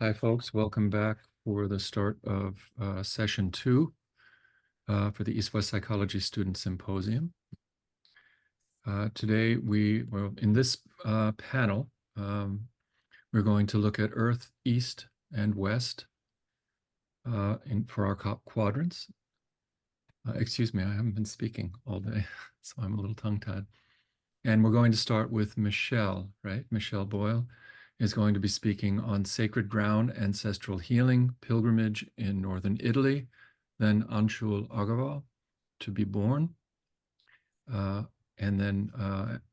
Hi, folks. Welcome back for the start of session 2 for the East-West Psychology Student Symposium. Today, in this panel, we're going to look at Earth, East, and West for our quadrants. Excuse me, I haven't been speaking all day, so I'm a little tongue-tied. And we're going to start with Michelle, right? Michelle Boyle is going to be speaking on sacred ground, ancestral healing, pilgrimage in northern Italy, then Anshul Aggarwal, to be born, and then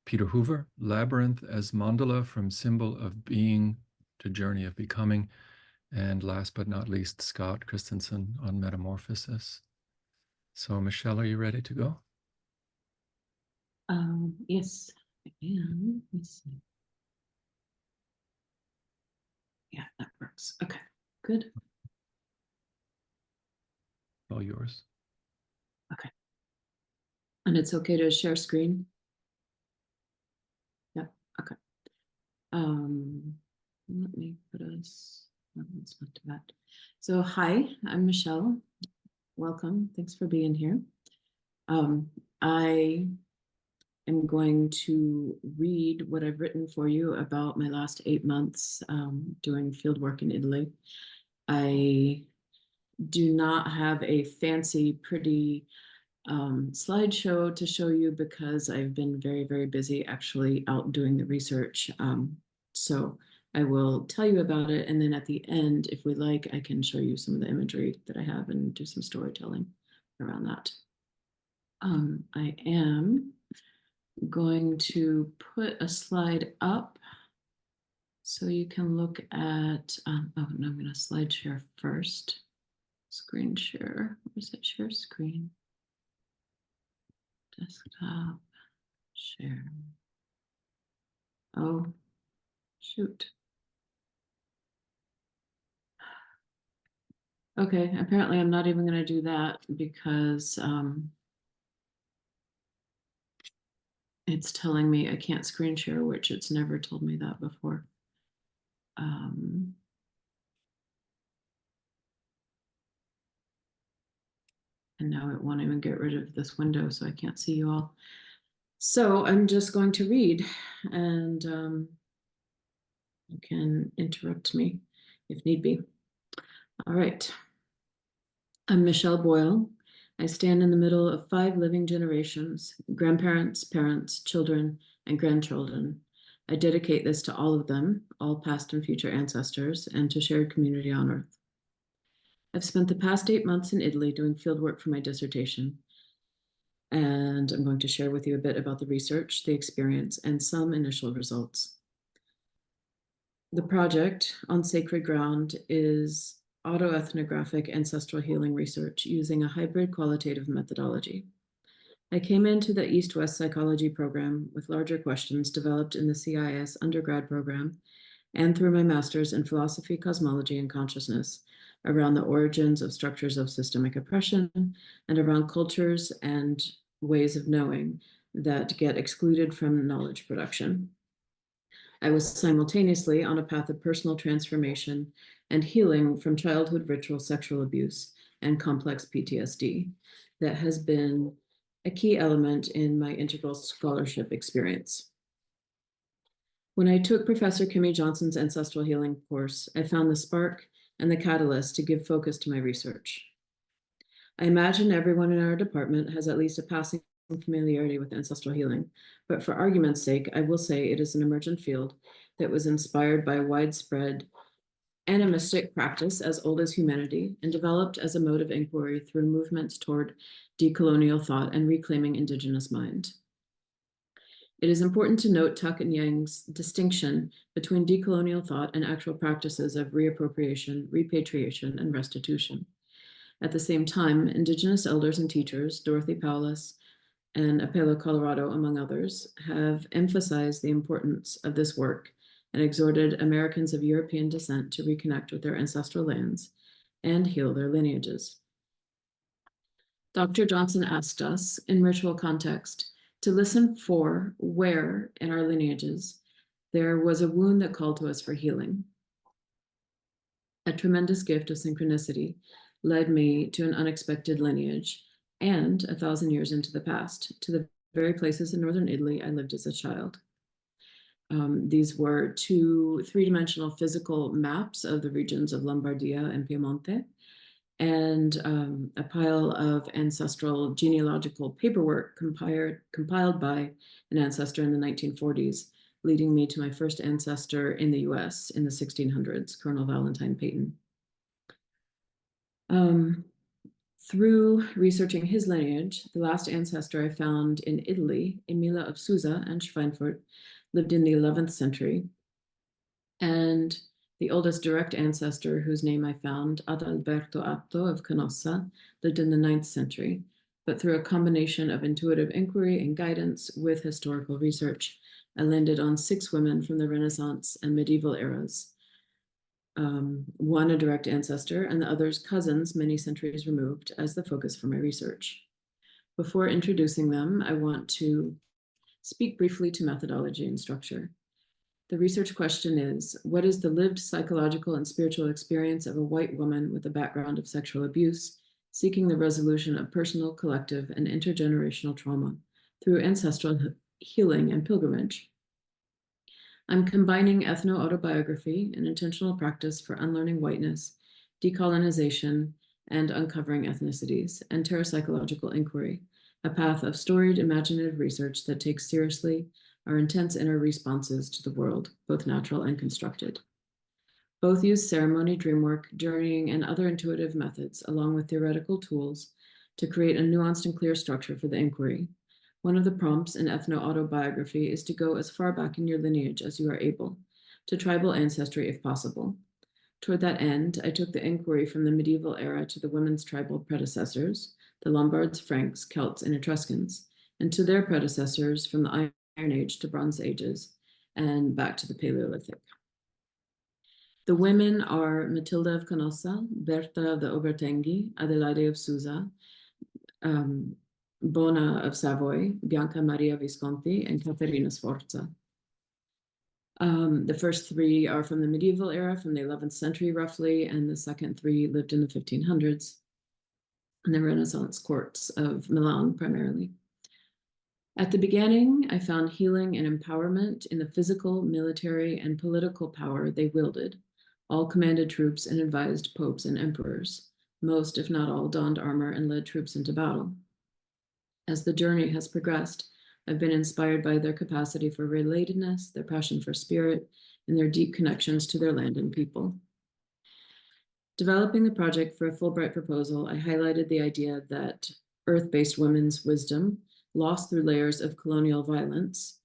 Peter Hoover, Labyrinth as Mandala, from symbol of being to journey of becoming, and last but not least, Scott Christenson on Metamorphosis. So Michelle, are you ready to go? Yes, I am. Let me see. Yeah, that works. Okay, good. All yours. Okay. And it's okay to share screen? Yeah, okay. Let me put us, let's not do that. So hi, I'm Michelle. Welcome, thanks for being here. I am going to read what I've written for you about my last 8 months doing field work in Italy. I do not have a fancy, pretty slideshow to show you because I've been very, very busy actually out doing the research. So I will tell you about it. And then at the end, if we like, I can show you some of the imagery that I have and do some storytelling around that. I am going to put a slide up so you can look at, oh no, I'm going to slide share first. Screen share, where's it? Share screen. Desktop, share. Oh, shoot. Okay, apparently I'm not even going to do that because it's telling me I can't screen share, which it's never told me that before. And now it won't even get rid of this window, so I can't see you all. So I'm just going to read, and you can interrupt me if need be. All right. I'm Michelle Boyle. I stand in the middle of 5 living generations, grandparents, parents, children, and grandchildren. I dedicate this to all of them, all past and future ancestors, and to shared community on Earth. I've spent the past 8 months in Italy doing field work for my dissertation, and I'm going to share with you a bit about the research, the experience, and some initial results. The project on sacred ground is autoethnographic ancestral healing research using a hybrid qualitative methodology. I came into the East-West Psychology program with larger questions developed in the CIS undergrad program and through my master's in philosophy, cosmology, and consciousness around the origins of structures of systemic oppression and around cultures and ways of knowing that get excluded from knowledge production. I was simultaneously on a path of personal transformation and healing from childhood ritual sexual abuse and complex PTSD that has been a key element in my integral scholarship experience. When I took Professor Kimmy Johnson's Ancestral Healing course, I found the spark and the catalyst to give focus to my research. I imagine everyone in our department has at least a passing familiarity with ancestral healing, but for argument's sake, I will say it is an emergent field that was inspired by widespread animistic practice as old as humanity and developed as a mode of inquiry through movements toward decolonial thought and reclaiming indigenous mind. It is important to note Tuck and Yang's distinction between decolonial thought and actual practices of reappropriation, repatriation, and restitution. At the same time, Indigenous elders and teachers, Dorothy Paulus and Apelo Colorado, among others, have emphasized the importance of this work and exhorted Americans of European descent to reconnect with their ancestral lands and heal their lineages. Dr. Johnson asked us, in ritual context, to listen for where in our lineages there was a wound that called to us for healing. A tremendous gift of synchronicity led me to an unexpected lineage and 1,000 years into the past, to the very places in northern Italy I lived as a child. These were two three-dimensional physical maps of the regions of Lombardia and Piemonte, and a pile of ancestral genealogical paperwork compiled by an ancestor in the 1940s, leading me to my first ancestor in the US in the 1600s, Colonel Valentine Peyton. Through researching his lineage, the last ancestor I found in Italy, Emila of Susa and Schweinfurt, lived in the 11th century. And the oldest direct ancestor whose name I found, Adalberto Atto of Canossa, lived in the 9th century. But through a combination of intuitive inquiry and guidance with historical research, I landed on 6 women from the Renaissance and medieval eras. One a direct ancestor, and the others cousins many centuries removed, as the focus for my research. Before introducing them, I want to speak briefly to methodology and structure. The research question is, what is the lived psychological and spiritual experience of a white woman with a background of sexual abuse, seeking the resolution of personal, collective, and intergenerational trauma through ancestral healing and pilgrimage? I'm combining ethno-autobiography, an intentional practice for unlearning whiteness, decolonization, and uncovering ethnicities, and parapsychological inquiry, a path of storied imaginative research that takes seriously our intense inner responses to the world, both natural and constructed. Both use ceremony, dreamwork, journeying, and other intuitive methods, along with theoretical tools, to create a nuanced and clear structure for the inquiry. One of the prompts in ethno-autobiography is to go as far back in your lineage as you are able, to tribal ancestry if possible. Toward that end, I took the inquiry from the medieval era to the women's tribal predecessors, the Lombards, Franks, Celts, and Etruscans, and to their predecessors from the Iron Age to Bronze Ages, and back to the Paleolithic. The women are Matilda of Canossa, Berta of the Obertenghi, Adelaide of Susa, Bona of Savoy, Bianca Maria Visconti, and Caterina Sforza. The first 3 are from the medieval era, from the 11th century roughly, and the second 3 lived in the 1500s, in the Renaissance courts of Milan primarily. At the beginning, I found healing and empowerment in the physical, military, and political power they wielded. All commanded troops and advised popes and emperors. Most, if not all, donned armor and led troops into battle. As the journey has progressed, I've been inspired by their capacity for relatedness, their passion for spirit, and their deep connections to their land and people. Developing the project for a Fulbright proposal, I highlighted the idea that Earth-based women's wisdom, lost through layers of colonial violence,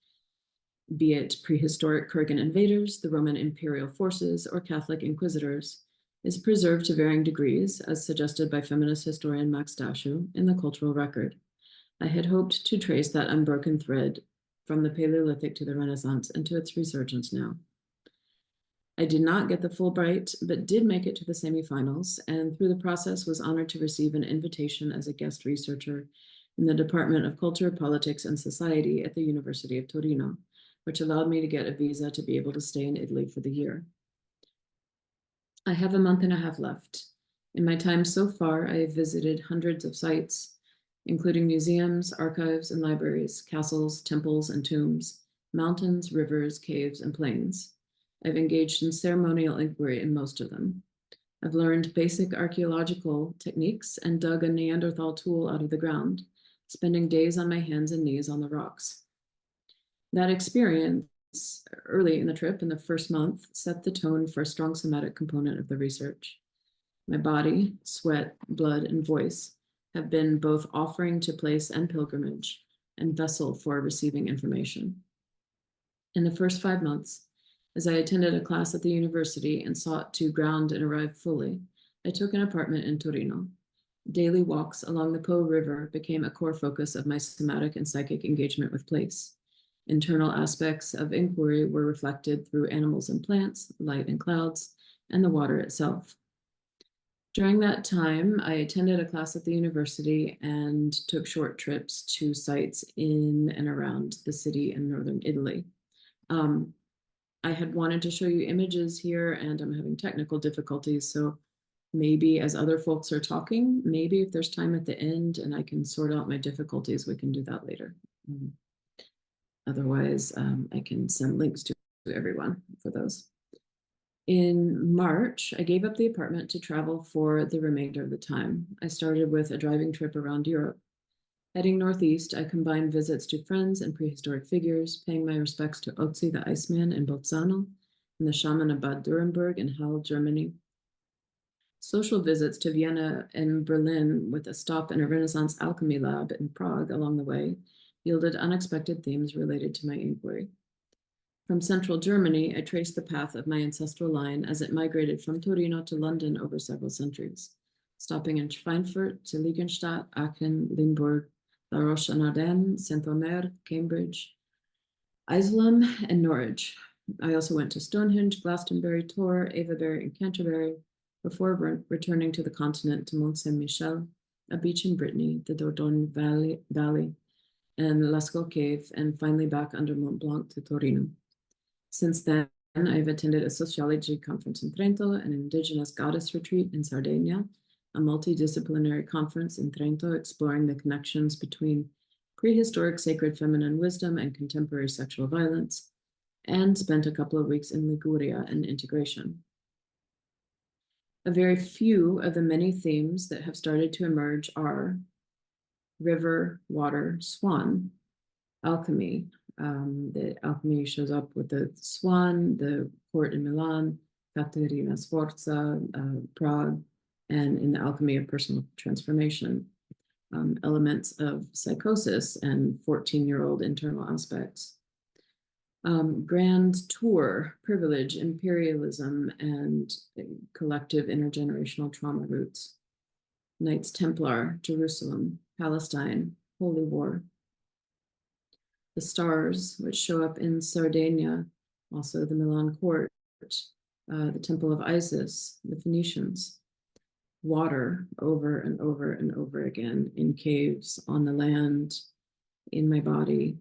be it prehistoric Kurgan invaders, the Roman imperial forces, or Catholic inquisitors, is preserved to varying degrees, as suggested by feminist historian Max Dashu in the cultural record. I had hoped to trace that unbroken thread from the Paleolithic to the Renaissance and to its resurgence now. I did not get the Fulbright, but did make it to the semifinals, and through the process was honored to receive an invitation as a guest researcher in the Department of Culture, Politics, and Society at the University of Torino, which allowed me to get a visa to be able to stay in Italy for the year. I have a month and a half left. In my time so far, I have visited hundreds of sites, including museums, archives, and libraries, castles, temples, and tombs, mountains, rivers, caves, and plains. I've engaged in ceremonial inquiry in most of them. I've learned basic archaeological techniques and dug a Neanderthal tool out of the ground, spending days on my hands and knees on the rocks. That experience early in the trip, in the first month, set the tone for a strong somatic component of the research. My body, sweat, blood, and voice have been both offering to place and pilgrimage, and vessel for receiving information. In the first 5 months, as I attended a class at the university and sought to ground and arrive fully, I took an apartment in Torino. Daily walks along the Po River became a core focus of my somatic and psychic engagement with place. Internal aspects of inquiry were reflected through animals and plants, light and clouds, and the water itself. During that time, I attended a class at the university and took short trips to sites in and around the city in northern Italy. I had wanted to show you images here, and I'm having technical difficulties. So maybe as other folks are talking, maybe if there's time at the end and I can sort out my difficulties, we can do that later. Otherwise, I can send links to everyone for those. In March, I gave up the apartment to travel for the remainder of the time. I started with a driving trip around Europe. Heading northeast, I combined visits to friends and prehistoric figures, paying my respects to Otzi the Iceman in Bolzano and the shaman of Bad Dürrenberg in Halle, Germany. Social visits to Vienna and Berlin, with a stop in a Renaissance alchemy lab in Prague along the way, yielded unexpected themes related to my inquiry. From central Germany, I traced the path of my ancestral line as it migrated from Torino to London over several centuries, stopping in Schweinfurt, Zilligenstadt, Aachen, Limburg, La Roche-en-Ardenne, Saint-Omer, Cambridge, Isleham, and Norwich. I also went to Stonehenge, Glastonbury, Tor, Avebury, and Canterbury before returning to the continent to Mont Saint-Michel, a beach in Brittany, the Dordogne Valley, and Lascaux Cave, and finally back under Mont Blanc to Torino. Since then, I've attended a sociology conference in Trento, an indigenous goddess retreat in Sardinia, a multidisciplinary conference in Trento exploring the connections between prehistoric sacred feminine wisdom and contemporary sexual violence, and spent a couple of weeks in Liguria and integration. A very few of the many themes that have started to emerge are river, water, swan, alchemy. The alchemy shows up with the swan, the court in Milan, Caterina Sforza, Prague, and in the alchemy of personal transformation, elements of psychosis and 14-year-old internal aspects. Grand tour, privilege, imperialism, and collective intergenerational trauma roots. Knights Templar, Jerusalem, Palestine, Holy War. The stars, which show up in Sardinia, also the Milan court, the Temple of Isis, the Phoenicians. Water over and over and over again in caves, on the land, in my body,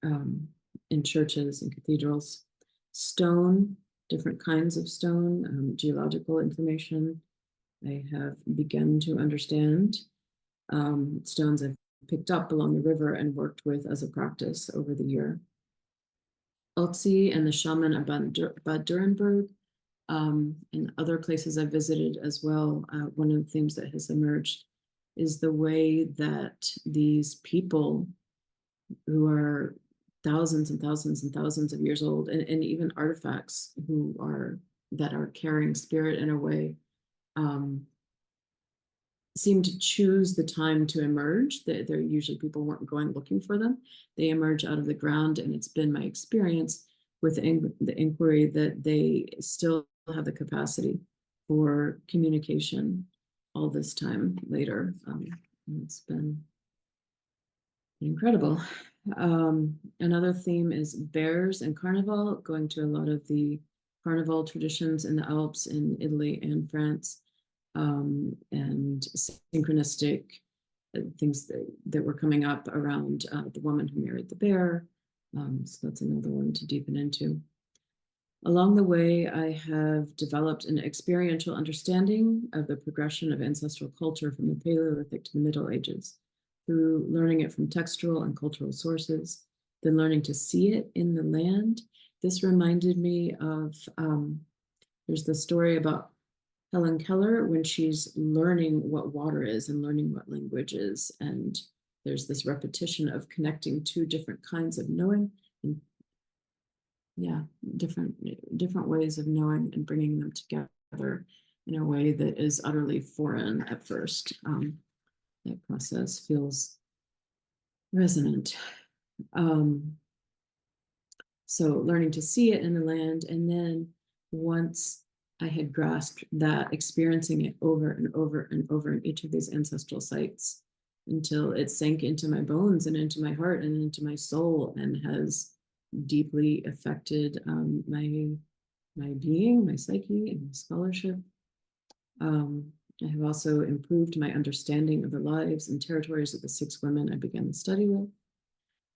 in churches and cathedrals. Stone, different kinds of stone, geological information I have begun to understand. Stones I've picked up along the river and worked with as a practice over the year. Otzi and the shaman of Bad Dürrenberg, and other places I've visited as well. One of the themes that has emerged is the way that these people who are thousands and thousands and thousands of years old, and even artifacts that are carrying spirit in a way, seem to choose the time to emerge. They're usually, people weren't going looking for them. They emerge out of the ground, and it's been my experience with the inquiry that they still have the capacity for communication all this time later. It's been incredible. Another theme is bears and carnival, going to a lot of the carnival traditions in the Alps in Italy and France, and synchronistic things that were coming up around the woman who married the bear. So that's another one to deepen into. Along the way, I have developed an experiential understanding of the progression of ancestral culture from the Paleolithic to the Middle Ages, through learning it from textual and cultural sources, then learning to see it in the land. This reminded me of, there's the story about Helen Keller when she's learning what water is and learning what language is. And there's this repetition of connecting two different kinds of knowing, and different ways of knowing and bringing them together in a way that is utterly foreign at first. That process feels resonant. So learning to see it in the land, and then once I had grasped that, experiencing it over and over and over in each of these ancestral sites until it sank into my bones and into my heart and into my soul, and has deeply affected my being, my psyche, and my scholarship. I have also improved my understanding of the lives and territories of the 6 women I began the study with.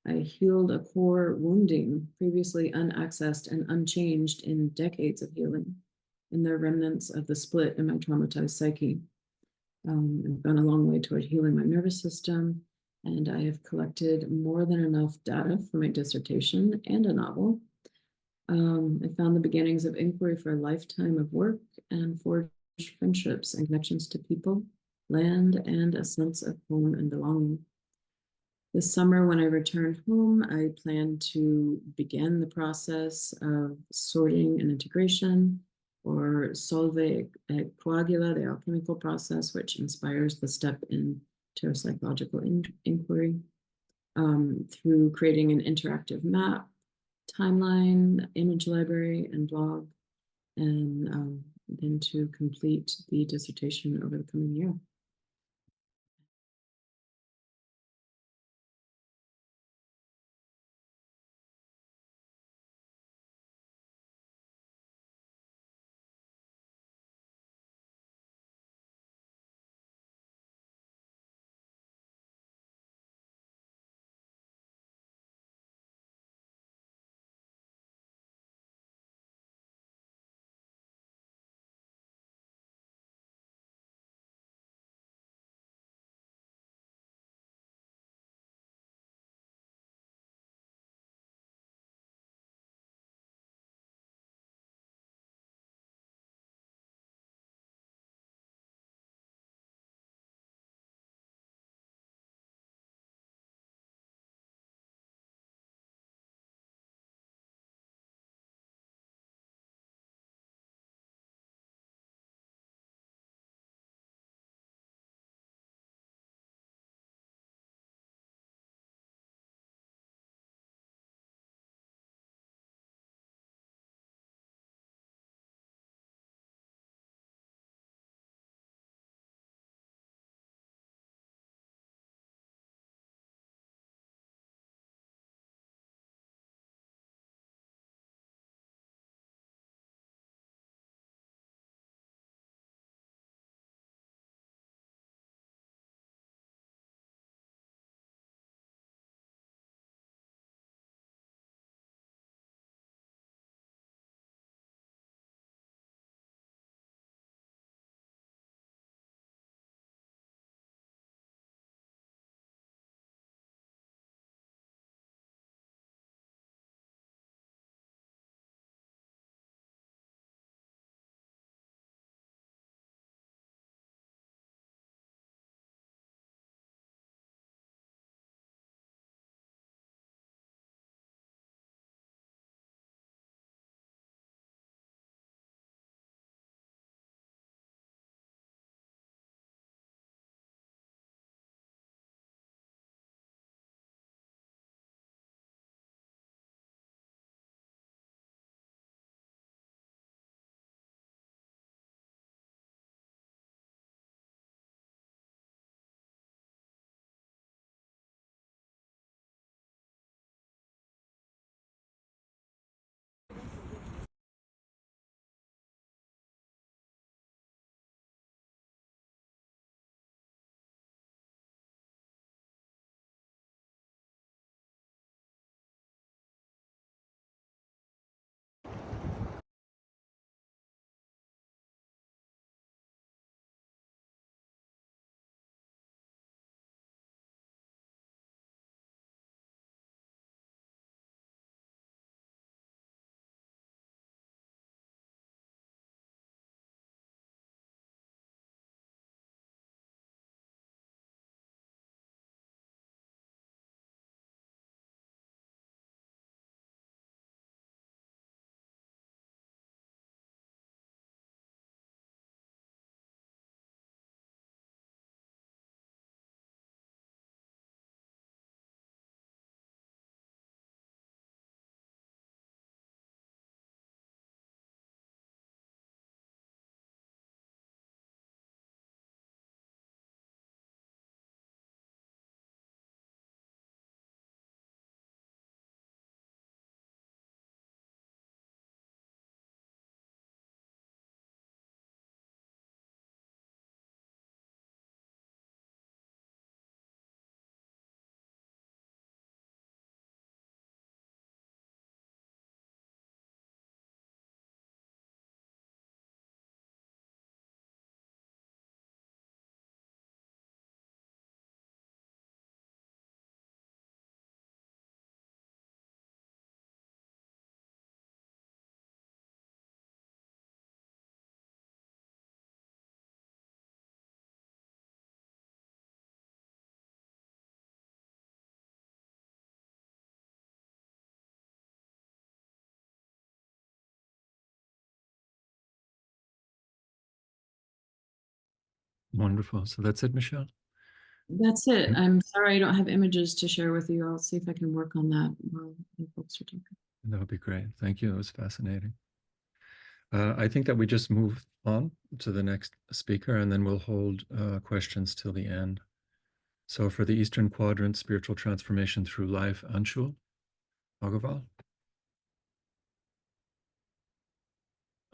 I healed a core wounding previously unaccessed and unchanged in decades of healing, in the remnants of the split in my traumatized psyche. I've gone a long way toward healing my nervous system, and I have collected more than enough data for my dissertation and a novel. I found the beginnings of inquiry for a lifetime of work and forged friendships and connections to people, land, and a sense of home and belonging. This summer, when I return home, I plan to begin the process of sorting and integration, or solve et coagula, the alchemical process, which inspires the step in neuropsychological inquiry, through creating an interactive map, timeline, image library, and blog, and then to complete the dissertation over the coming year. Wonderful. So that's it, Michelle? That's it. Mm, I'm sorry I don't have images to share with you. I'll see if I can work on that while you folks are talking. that would be great. Thank you. It was fascinating. I think that we just move on to the next speaker, and then we'll hold questions till the end. So for the Eastern Quadrant, Spiritual Transformation Through Life, Anshul, Aggarwal.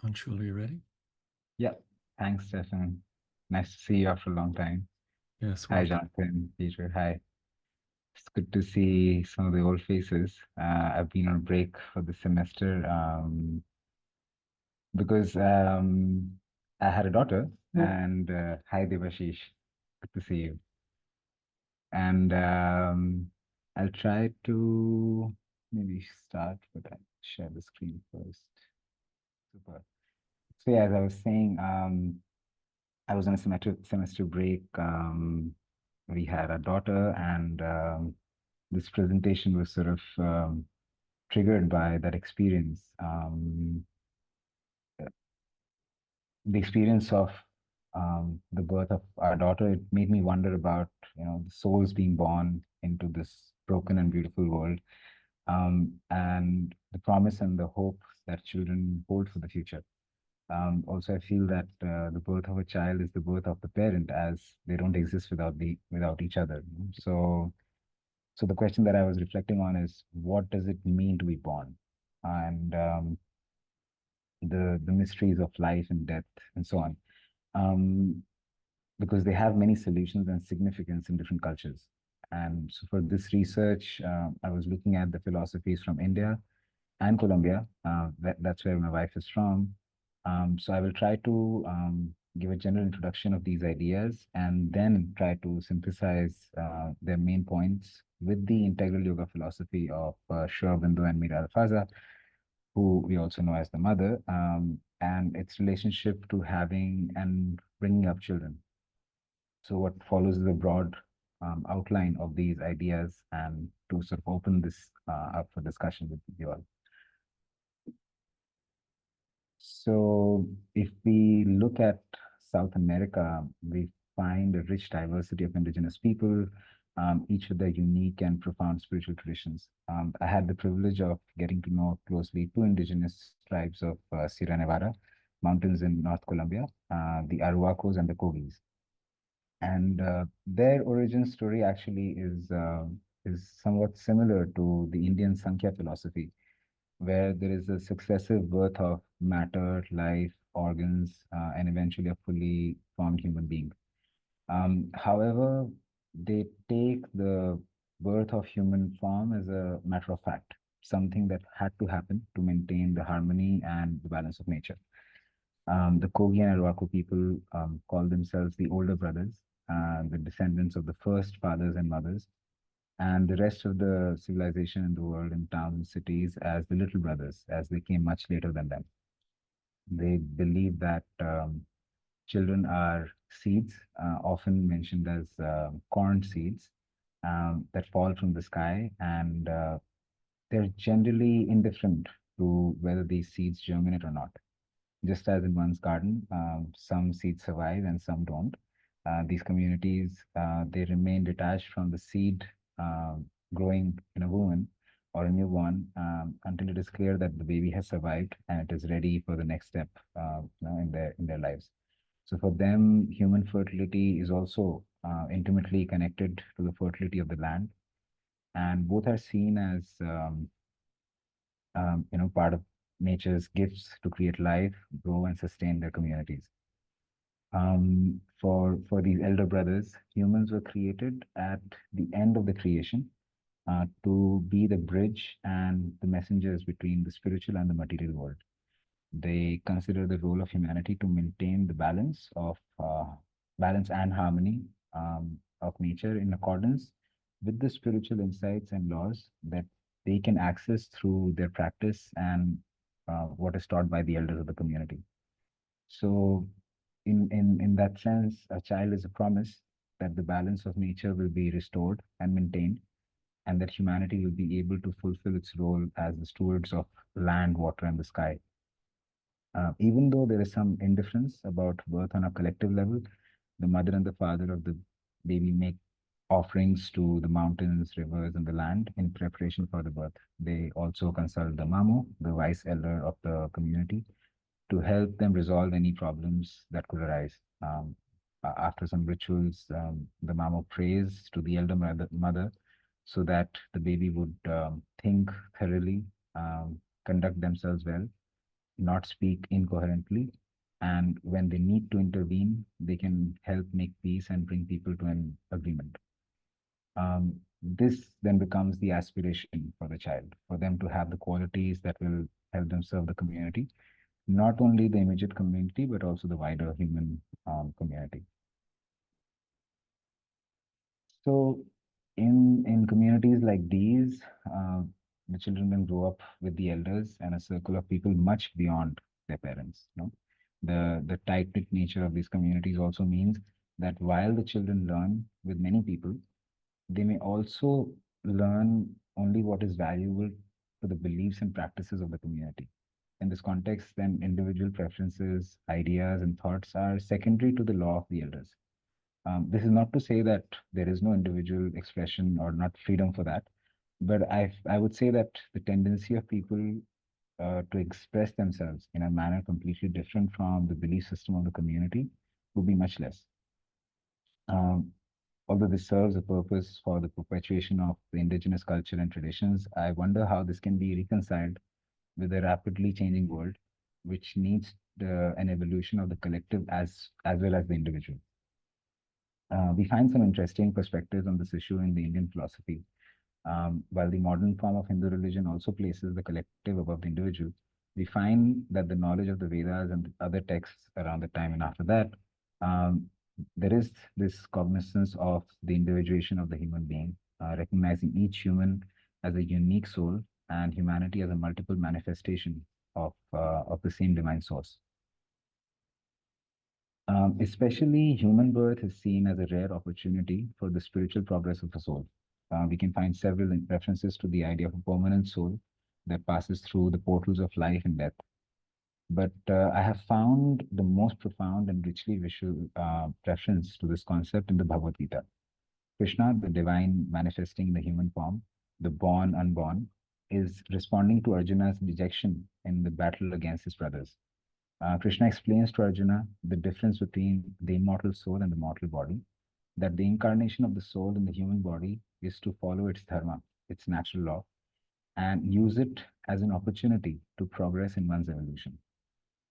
Anshul, are you ready? Yeah, thanks, Stefan. Nice to see you after a long time. Yes, Hi, welcome. Jonathan, Peter. Hi. It's good to see some of the old faces. I've been on break for the semester because I had a daughter. And hi, Devashish. Good to see you. And I'll try to maybe start, but I'll share the screen first. Super. So yeah, as I was saying, I was on a semester break. We had a daughter, and this presentation was sort of triggered by that experience. The experience of the birth of our daughter, it made me wonder about, the souls being born into this broken and beautiful world, and the promise and the hope that children hold for the future. Also, I feel that the birth of a child is the birth of the parent, as they don't exist without each other. So the question that I was reflecting on is, what does it mean to be born, and the mysteries of life and death and so on, um, because they have many solutions and significance in different cultures. And so for this research, I was looking at the philosophies from India and Colombia. That's where my wife is from. So I will try to give a general introduction of these ideas and then try to synthesize their main points with the integral yoga philosophy of Sri Aurobindo and Mira Alfaza, who we also know as the mother, and its relationship to having and bringing up children. So what follows is a broad outline of these ideas, and to sort of open this up for discussion with you all. So if we look at South America, we find a rich diversity of indigenous people, each with their unique and profound spiritual traditions. I had the privilege of getting to know closely two indigenous tribes of Sierra Nevada mountains in North Colombia, the Arhuacos and the Cogis. And their origin story actually is somewhat similar to the Indian Sankhya philosophy, where there is a successive birth of matter, life, organs, and eventually a fully formed human being. However, they take the birth of human form as a matter of fact, something that had to happen to maintain the harmony and the balance of nature. The Kogi and Arhuaco people call themselves the older brothers, the descendants of the first fathers and mothers, and the rest of the civilization in the world in towns and cities as the little brothers, as they came much later than them. They believe that children are seeds, often mentioned as corn seeds, that fall from the sky, and they're generally indifferent to whether these seeds germinate or not. Just as in one's garden, some seeds survive and some don't. These communities, they remain detached from the seed growing in a woman or a newborn until it is clear that the baby has survived and it is ready for the next step in their lives. So for them, human fertility is also intimately connected to the fertility of the land, and both are seen as part of nature's gifts to create life, grow, and sustain their communities. For these elder brothers, humans were created at the end of the creation to be the bridge and the messengers between the spiritual and the material world. They consider the role of humanity to maintain the balance and harmony of nature in accordance with the spiritual insights and laws that they can access through their practice and what is taught by the elders of the community. So, in that sense, a child is a promise that the balance of nature will be restored and maintained, and that humanity will be able to fulfill its role as the stewards of land, water, and the sky. Even though there is some indifference about birth on a collective level, the mother and the father of the baby make offerings to the mountains, rivers, and the land in preparation for the birth. They also consult the Mamo, the wise elder of the community, to help them resolve any problems that could arise. After some rituals, the Mamo prays to the elder mother so that the baby would think thoroughly, conduct themselves well, not speak incoherently, and when they need to intervene, they can help make peace and bring people to an agreement. This then becomes the aspiration for the child, for them to have the qualities that will help them serve the community, not only the immediate community, but also the wider human community. So in communities like these, the children then grow up with the elders and a circle of people much beyond their parents. The tight-knit nature of these communities also means that while the children learn with many people, they may also learn only what is valuable to the beliefs and practices of the community. In this context, then individual preferences, ideas, and thoughts are secondary to the law of the elders. This is not to say that there is no individual expression or not freedom for that, but I would say that the tendency of people to express themselves in a manner completely different from the belief system of the community would be much less. Um, Although this serves a purpose for the perpetuation of the indigenous culture and traditions, I wonder how this can be reconciled with a rapidly changing world, which needs an evolution of the collective as well as the individual. We find some interesting perspectives on this issue in the Indian philosophy. While the modern form of Hindu religion also places the collective above the individual, we find that the knowledge of the Vedas and other texts around the time and after that, um, there is this cognizance of the individuation of the human being, recognizing each human as a unique soul and humanity as a multiple manifestation of the same divine source. Especially human birth is seen as a rare opportunity for the spiritual progress of a soul. We can find several references to the idea of a permanent soul that passes through the portals of life and death. But I have found the most profound and richly visual reference to this concept in the Bhagavad Gita. Krishna, the divine manifesting in the human form, the born unborn, is responding to Arjuna's dejection in the battle against his brothers. Krishna explains to Arjuna the difference between the immortal soul and the mortal body, that the incarnation of the soul in the human body is to follow its dharma, its natural law, and use it as an opportunity to progress in one's evolution.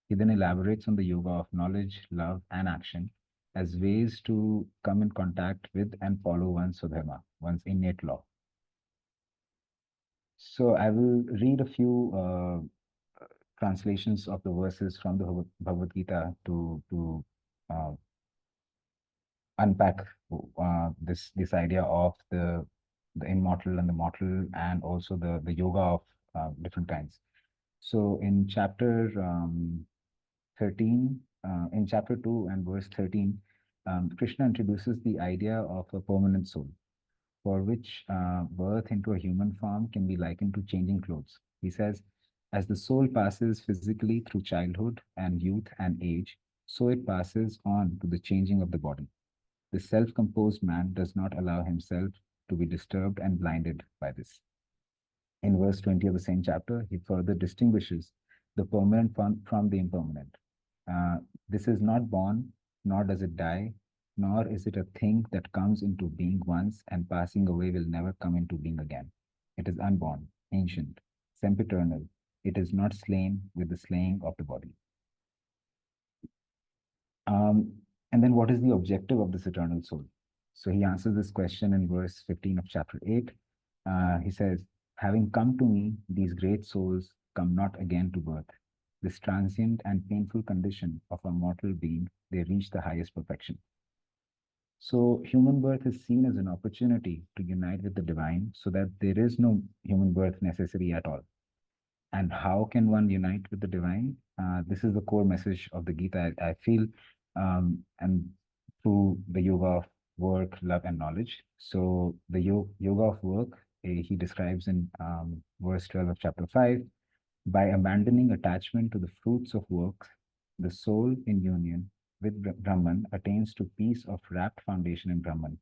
He then elaborates on the yoga of knowledge, love, and action as ways to come in contact with and follow one's swadharma, one's innate law. So I will read a few translations of the verses from the Bhagavad Gita to uh, unpack this idea of the immortal and the mortal, and also the yoga of different kinds. So in chapter 13, in chapter 2 and verse 13, Krishna introduces the idea of a permanent soul, for which birth into a human form can be likened to changing clothes. He says, as the soul passes physically through childhood and youth and age, so it passes on to the changing of the body. The self-composed man does not allow himself to be disturbed and blinded by this. In verse 20 of the same chapter, he further distinguishes the permanent from the impermanent. This is not born, nor does it die, nor is it a thing that comes into being once and passing away will never come into being again. It is unborn, ancient, sempiternal. It is not slain with the slaying of the body. And then what is the objective of this eternal soul? So he answers this question in verse 15 of chapter 8. He says, having come to me, these great souls come not again to birth. This transient and painful condition of a mortal being, they reach the highest perfection. So human birth is seen as an opportunity to unite with the divine so that there is no human birth necessary at all. And how can one unite with the divine? This is the core message of the Gita, I feel, and through the yoga of work, love, and knowledge. So the yoga of work, he describes in verse 12 of chapter 5, by abandoning attachment to the fruits of work, the soul in union with Brahman attains to peace of wrapped foundation in Brahman,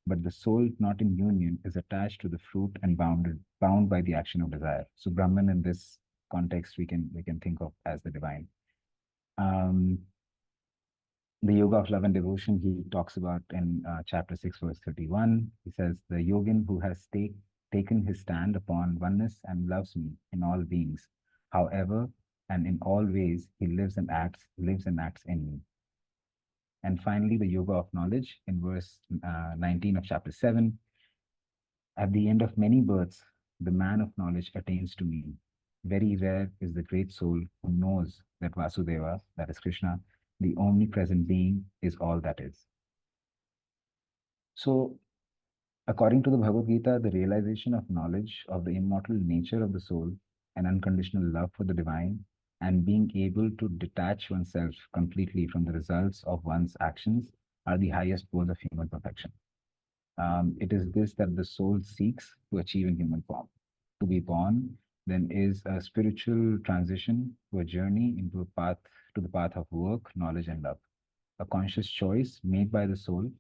but the soul not in union is attached to the fruit and bound by the action of desire. So Brahman in this context we can think of as the divine. Um, the yoga of love and devotion he talks about in chapter 6 verse 31. He says, the yogin who has taken his stand upon oneness and loves me in all beings, however and in all ways he lives and acts in me. And finally, the yoga of knowledge in verse 19 of chapter 7. At the end of many births, the man of knowledge attains to me. Very rare is the great soul who knows that Vasudeva, that is Krishna, the omnipresent being, is all that is. So, according to the Bhagavad Gita, the realization of knowledge of the immortal nature of the soul, an unconditional love for the divine, and being able to detach oneself completely from the results of one's actions are the highest goals of human perfection. It is this that the soul seeks to achieve in human form. To be born, then, is a spiritual transition to a journey into a path to the path of work, knowledge, and love. A conscious choice made by the soul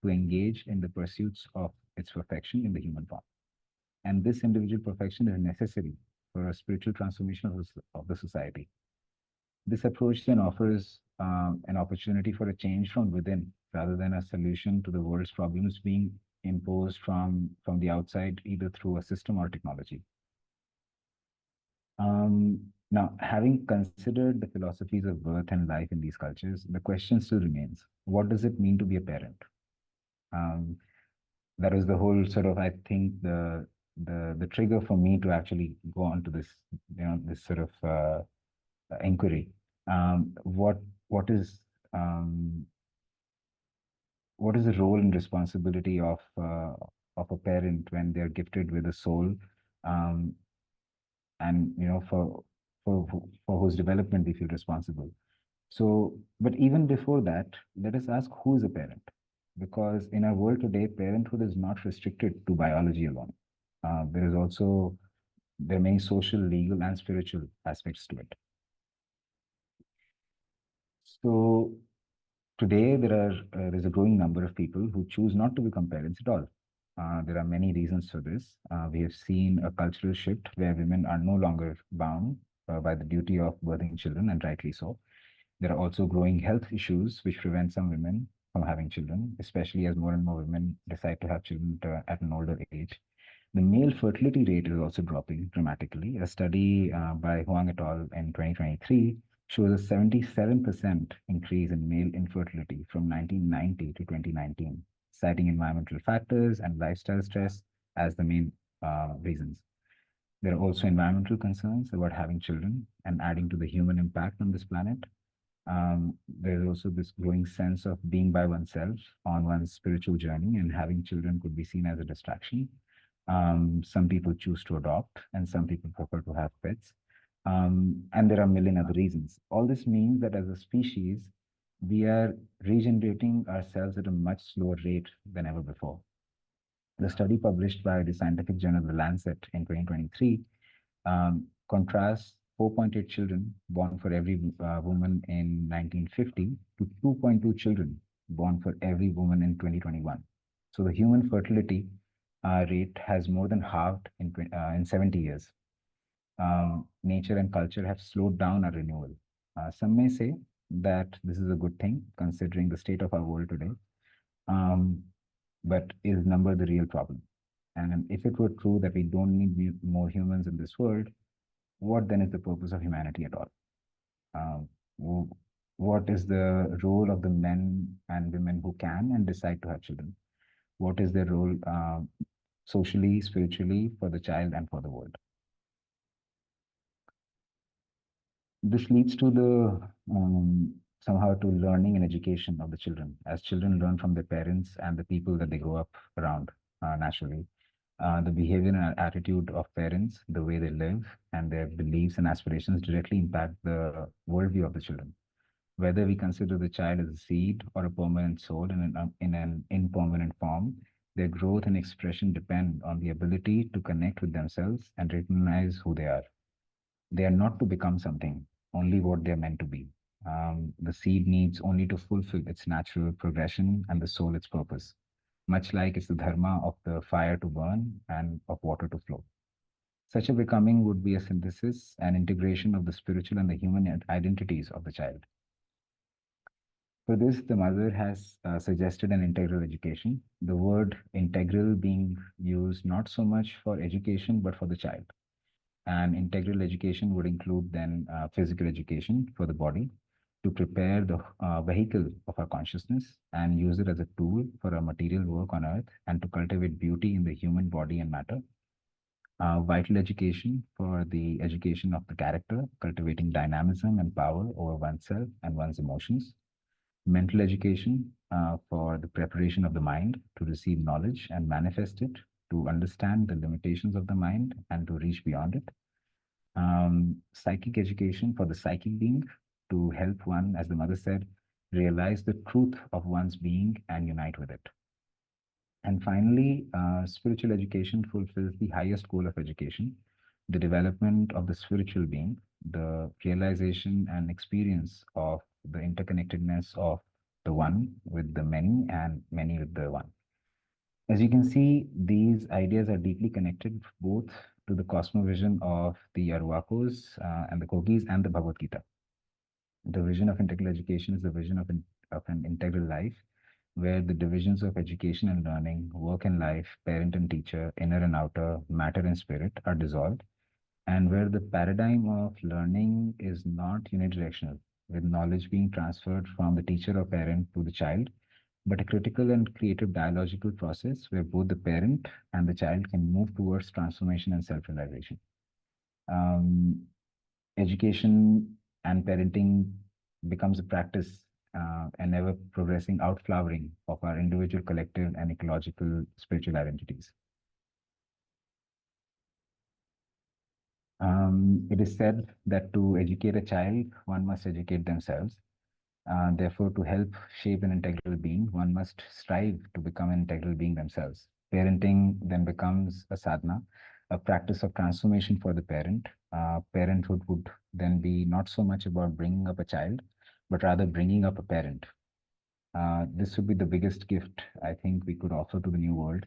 to engage in the pursuits of its perfection in the human form. And this individual perfection is necessary for a spiritual transformation of the society. This approach then offers an opportunity for a change from within rather than a solution to the world's problems being imposed from the outside, either through a system or technology. Now, having considered the philosophies of birth and life in these cultures, the question still remains, what does it mean to be a parent? That was the whole sort of, I think, the trigger for me to actually go on to this, this sort of inquiry. What is the role and responsibility of a parent when they're gifted with a soul, and for whose development they feel responsible? So, but even before that, let us ask, who is a parent? Because in our world today, parenthood is not restricted to biology alone. There are many social, legal, and spiritual aspects to it. So today there's a growing number of people who choose not to become parents at all. There are many reasons for this. We have seen a cultural shift where women are no longer bound by the duty of birthing children, and rightly so. There are also growing health issues which prevent some women from having children, especially as more and more women decide to have children at an older age. The male fertility rate is also dropping dramatically. A study by Huang et al. In 2023 shows a 77% increase in male infertility from 1990 to 2019, citing environmental factors and lifestyle stress as the main reasons. There are also environmental concerns about having children and adding to the human impact on this planet. There's also this growing sense of being by oneself on one's spiritual journey, and having children could be seen as a distraction. Some people choose to adopt, and some people prefer to have pets. And there are a million other reasons. All this means that as a species, we are regenerating ourselves at a much slower rate than ever before. The study published by the scientific journal The Lancet in 2023 contrasts 4.8 children born for every woman in 1950 to 2.2 children born for every woman in 2021. So the human fertility rate has more than halved in 70 years. Nature and culture have slowed down our renewal. Some may say that this is a good thing considering the state of our world today. But is number the real problem? And if it were true that we don't need more humans in this world, what then is the purpose of humanity at all? What is the role of the men and women who can and decide to have children? What is their role socially, spiritually, for the child and for the world? This leads to the somehow to learning and education of the children, as children learn from their parents and the people that they grow up around naturally. The behavior and attitude of parents, the way they live, and their beliefs and aspirations directly impact the worldview of the children. Whether we consider the child as a seed or a permanent soul in an impermanent form, their growth and expression depend on the ability to connect with themselves and recognize who they are. They are not to become something, only what they are meant to be. The seed needs only to fulfill its natural progression and the soul its purpose, much like it's the dharma of the fire to burn and of water to flow. Such a becoming would be a synthesis and integration of the spiritual and the human identities of the child. For this, the mother has suggested an integral education, the word integral being used not so much for education but for the child. And integral education would include then physical education for the body to prepare the vehicle of our consciousness and use it as a tool for our material work on earth and to cultivate beauty in the human body and matter. Vital education for the education of the character, cultivating dynamism and power over oneself and one's emotions. Mental education for the preparation of the mind to receive knowledge and manifest it, to understand the limitations of the mind and to reach beyond it. Psychic education for the psychic being to help one, as the mother said, realize the truth of one's being and unite with it. And finally, spiritual education fulfills the highest goal of education, the development of the spiritual being, the realization and experience of the interconnectedness of the one with the many and many with the one. As you can see, these ideas are deeply connected both to the cosmovision of the Arwakos and the Kogis and the Bhagavad Gita. The vision of integral education is the vision of an integral life where the divisions of education and learning, work and life, parent and teacher, inner and outer, matter and spirit are dissolved, and where the paradigm of learning is not unidirectional, with knowledge being transferred from the teacher or parent to the child, but a critical and creative dialogical process where both the parent and the child can move towards transformation and self-realization. Education and parenting becomes a practice and ever progressing outflowering of our individual, collective, and ecological spiritual identities. It is said that to educate a child, one must educate themselves. Therefore, to help shape an integral being, one must strive to become an integral being themselves. Parenting then becomes a sadhana, a practice of transformation for the parent. Parenthood would then be not so much about bringing up a child, but rather bringing up a parent. This would be the biggest gift I think we could offer to the new world,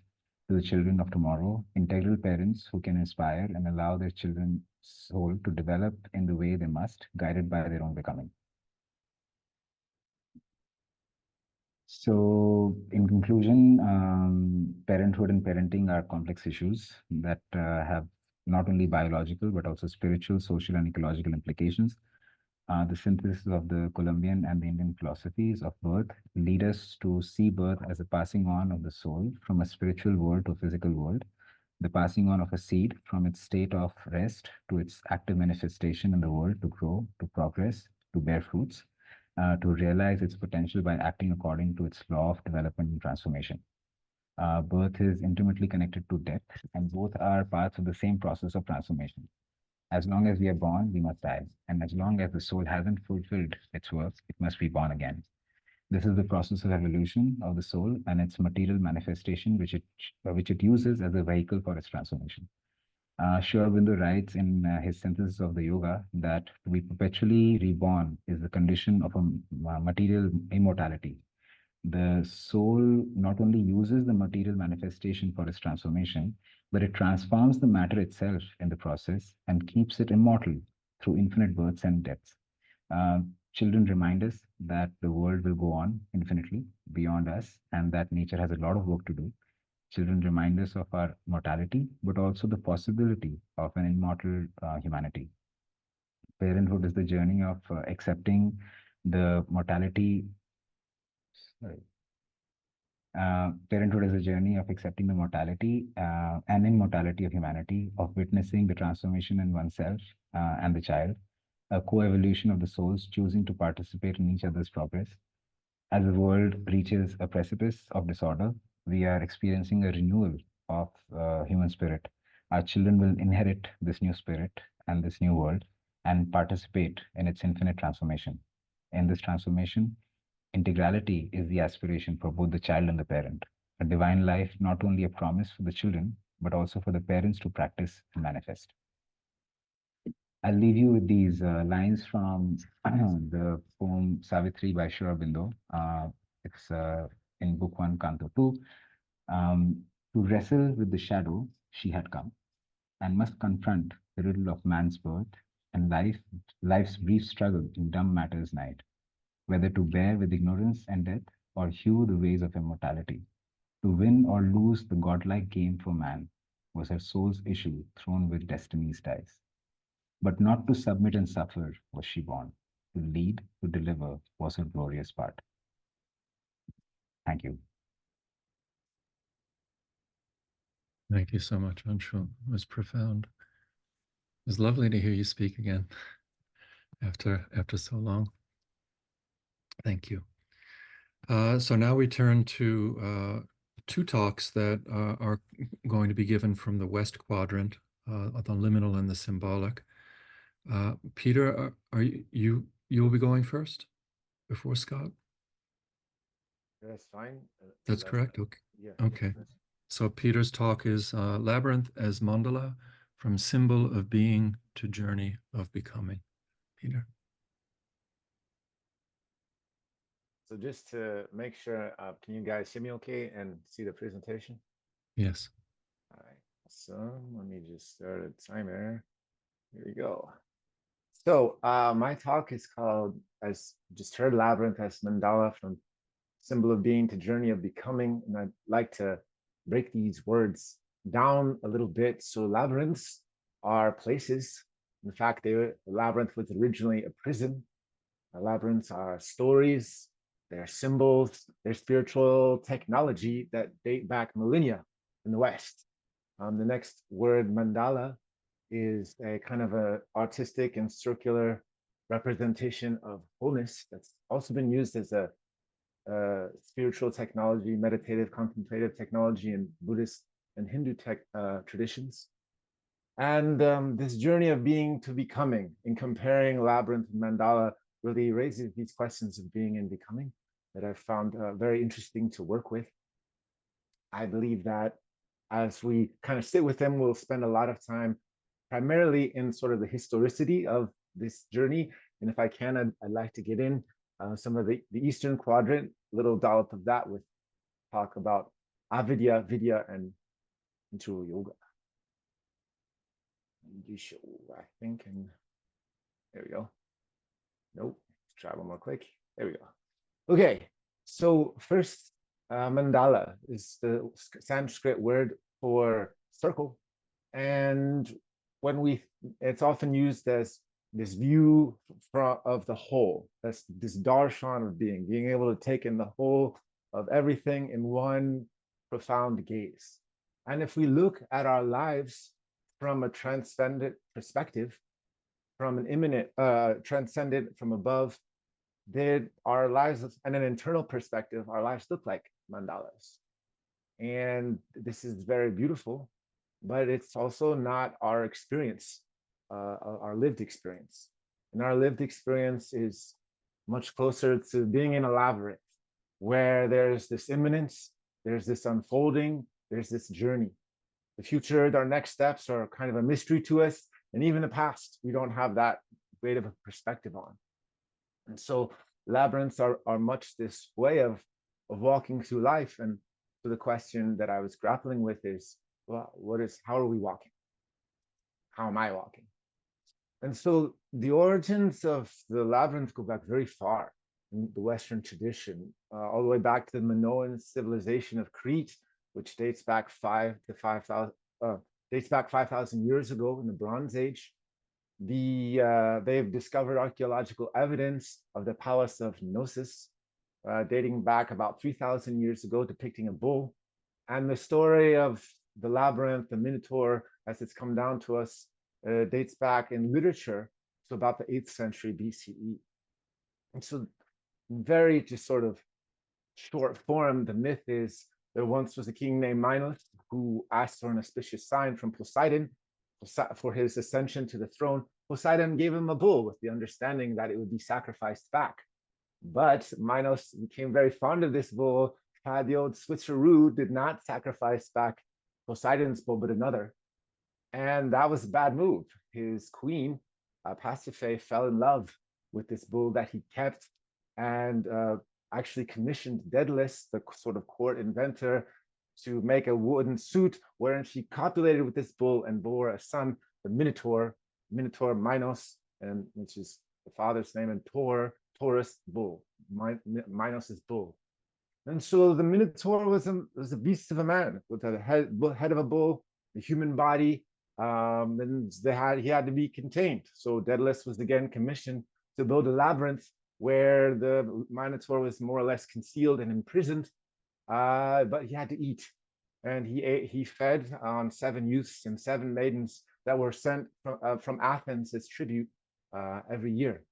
to the children of tomorrow, integral parents who can inspire and allow their children's soul to develop in the way they must, guided by their own becoming. So, in conclusion, parenthood and parenting are complex issues that have not only biological but also spiritual, social, and ecological implications. The synthesis of the Colombian and the Indian philosophies of birth lead us to see birth as a passing on of the soul from a spiritual world to a physical world, the passing on of a seed from its state of rest to its active manifestation in the world to grow, to progress, to bear fruits, to realize its potential by acting according to its law of development and transformation. Birth is intimately connected to death, and both are parts of the same process of transformation. As long as we are born, we must die. And as long as the soul hasn't fulfilled its work, it must be born again. This is the process of evolution of the soul and its material manifestation, which it uses as a vehicle for its transformation. Sri Aurobindo writes in his synthesis of the yoga that to be perpetually reborn is the condition of a material immortality. The soul not only uses the material manifestation for its transformation, but it transforms the matter itself in the process and keeps it immortal through infinite births and deaths. Children remind us that the world will go on infinitely beyond us and that nature has a lot of work to do. Children remind us of our mortality, but also the possibility of an immortal humanity. Parenthood is the journey of accepting the mortality. Sorry. Parenthood is a journey of accepting the mortality and immortality of humanity, of witnessing the transformation in oneself and the child, a co-evolution of the souls choosing to participate in each other's progress. As the world reaches a precipice of disorder, we are experiencing a renewal of human spirit. Our children will inherit this new spirit and this new world and participate in its infinite transformation. In this transformation, integrality is the aspiration for both the child and the parent. A divine life, not only a promise for the children, but also for the parents to practice and manifest. I'll leave you with these lines from the poem Savitri by Sri Aurobindo. It's in Book 1, Canto 2. To wrestle with the shadow, she had come, and must confront the riddle of man's birth and life's brief struggle in dumb matter's night, whether to bear with ignorance and death, or hew the ways of immortality. To win or lose the godlike game for man was her soul's issue thrown with destiny's dice. But not to submit and suffer was she born. To lead, to deliver was her glorious part. Thank you. Thank you so much, Anshul. It was profound. It was lovely to hear you speak again after so long. Thank you. So now we turn to two talks that are going to be given from the West Quadrant, the Liminal and the Symbolic. Peter, are you will be going first before Scott? That's fine. That's correct. Okay. Yeah. Okay. So Peter's talk is Labyrinth as Mandala, from symbol of being to journey of becoming. Peter. So just to make sure, can you guys hear me okay and see the presentation? Yes. All right. Awesome. Let me just start a timer. Here we go. So my talk is called, as just heard, Labyrinth as Mandala, from symbol of being to journey of becoming. And I'd like to break these words down a little bit. So labyrinths are places. In fact, the labyrinth was originally a prison. Labyrinths are stories, they're symbols, they're spiritual technology that date back millennia in the West. The next word, mandala, is a kind of a artistic and circular representation of wholeness that's also been used as a spiritual technology, meditative, contemplative technology in Buddhist and Hindu traditions. And this journey of being to becoming, in comparing labyrinth and mandala, really raises these questions of being and becoming that I've found very interesting to work with. I believe that as we kind of sit with them, we'll spend a lot of time primarily in sort of the historicity of this journey. And if I can, I'd like to get in some of the Eastern Quadrant, little dollop of that, with talk about avidya, vidya, and True Yoga. I think, and there we go. Nope, let's try one more click. There we go. Okay, so first, mandala is the Sanskrit word for circle. And it's often used as this view of the whole, that's this darshan of being able to take in the whole of everything in one profound gaze. And if we look at our lives from a transcendent perspective, from an immanent, transcendent from above, our lives, and an internal perspective, our lives look like mandalas. And this is very beautiful, but it's also not our experience, our lived experience. And our lived experience is much closer to being in a labyrinth, where there's this immanence, there's this unfolding, there's this journey. The future, our next steps are kind of a mystery to us. And even the past, we don't have that great of a perspective on. And so labyrinths are much this way of walking through life. And so the question that I was grappling with is, well, how are we walking? How am I walking? And so the origins of the labyrinth go back very far in the Western tradition, all the way back to the Minoan civilization of Crete, which dates back 5,000 years ago in the Bronze Age. They've discovered archaeological evidence of the palace of Knossos, dating back about 3,000 years ago, depicting a bull. And the story of the labyrinth, the Minotaur, as it's come down to us, dates back in literature to about the 8th century BCE. And so, very just sort of short form, the myth is there once was a king named Minos who asked for an auspicious sign from Poseidon for his ascension to the throne. Poseidon gave him a bull with the understanding that it would be sacrificed back. But Minos became very fond of this bull, had the old switcheroo, did not sacrifice back Poseidon's bull, but another. And that was a bad move. His queen Pasiphae fell in love with this bull that he kept, and actually commissioned Daedalus, the sort of court inventor, to make a wooden suit wherein she copulated with this bull and bore a son, the Minotaur Minos, and which is the father's name, and Taurus, bull, Minos is bull. And so the Minotaur was a beast of a man with a head of a bull, a human body, and he had to be contained. So Daedalus was again commissioned to build a labyrinth where the Minotaur was more or less concealed and imprisoned, but he had to eat. And he fed on 7 youths and 7 maidens that were sent from Athens as tribute every year.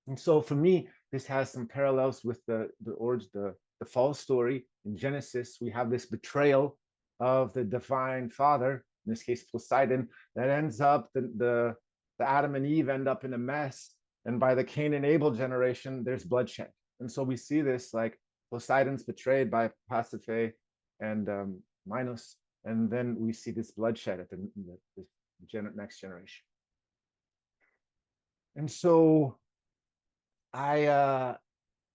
And so for me, this has some parallels with the fall story. In Genesis, we have this betrayal of the divine father, in this case Poseidon, that ends up, the Adam and Eve end up in a mess. And by the Cain and Abel generation, there's bloodshed. And so we see this, like Poseidon's betrayed by Pasiphae and Minos, and then we see this bloodshed at the next generation. And so I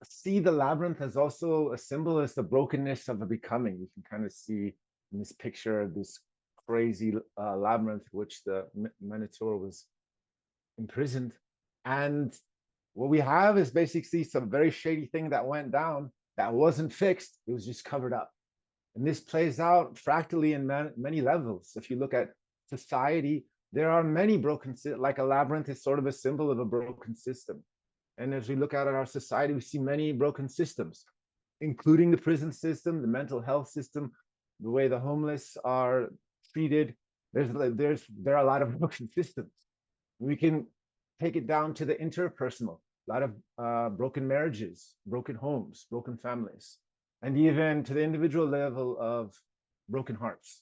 see the labyrinth as also a symbol as the brokenness of a becoming. You can kind of see in this picture this crazy labyrinth which the Minotaur was imprisoned. And what we have is basically some very shady thing that went down that wasn't fixed. It was just covered up. And this plays out fractally in many levels. If you look at society, there are many broken, like a labyrinth is sort of a symbol of a broken system. And as we look at our society, we see many broken systems, including the prison system, the mental health system, the way the homeless are treated. There are a lot of broken systems. We can take it down to the interpersonal, a lot of broken marriages, broken homes, broken families, and even to the individual level of broken hearts.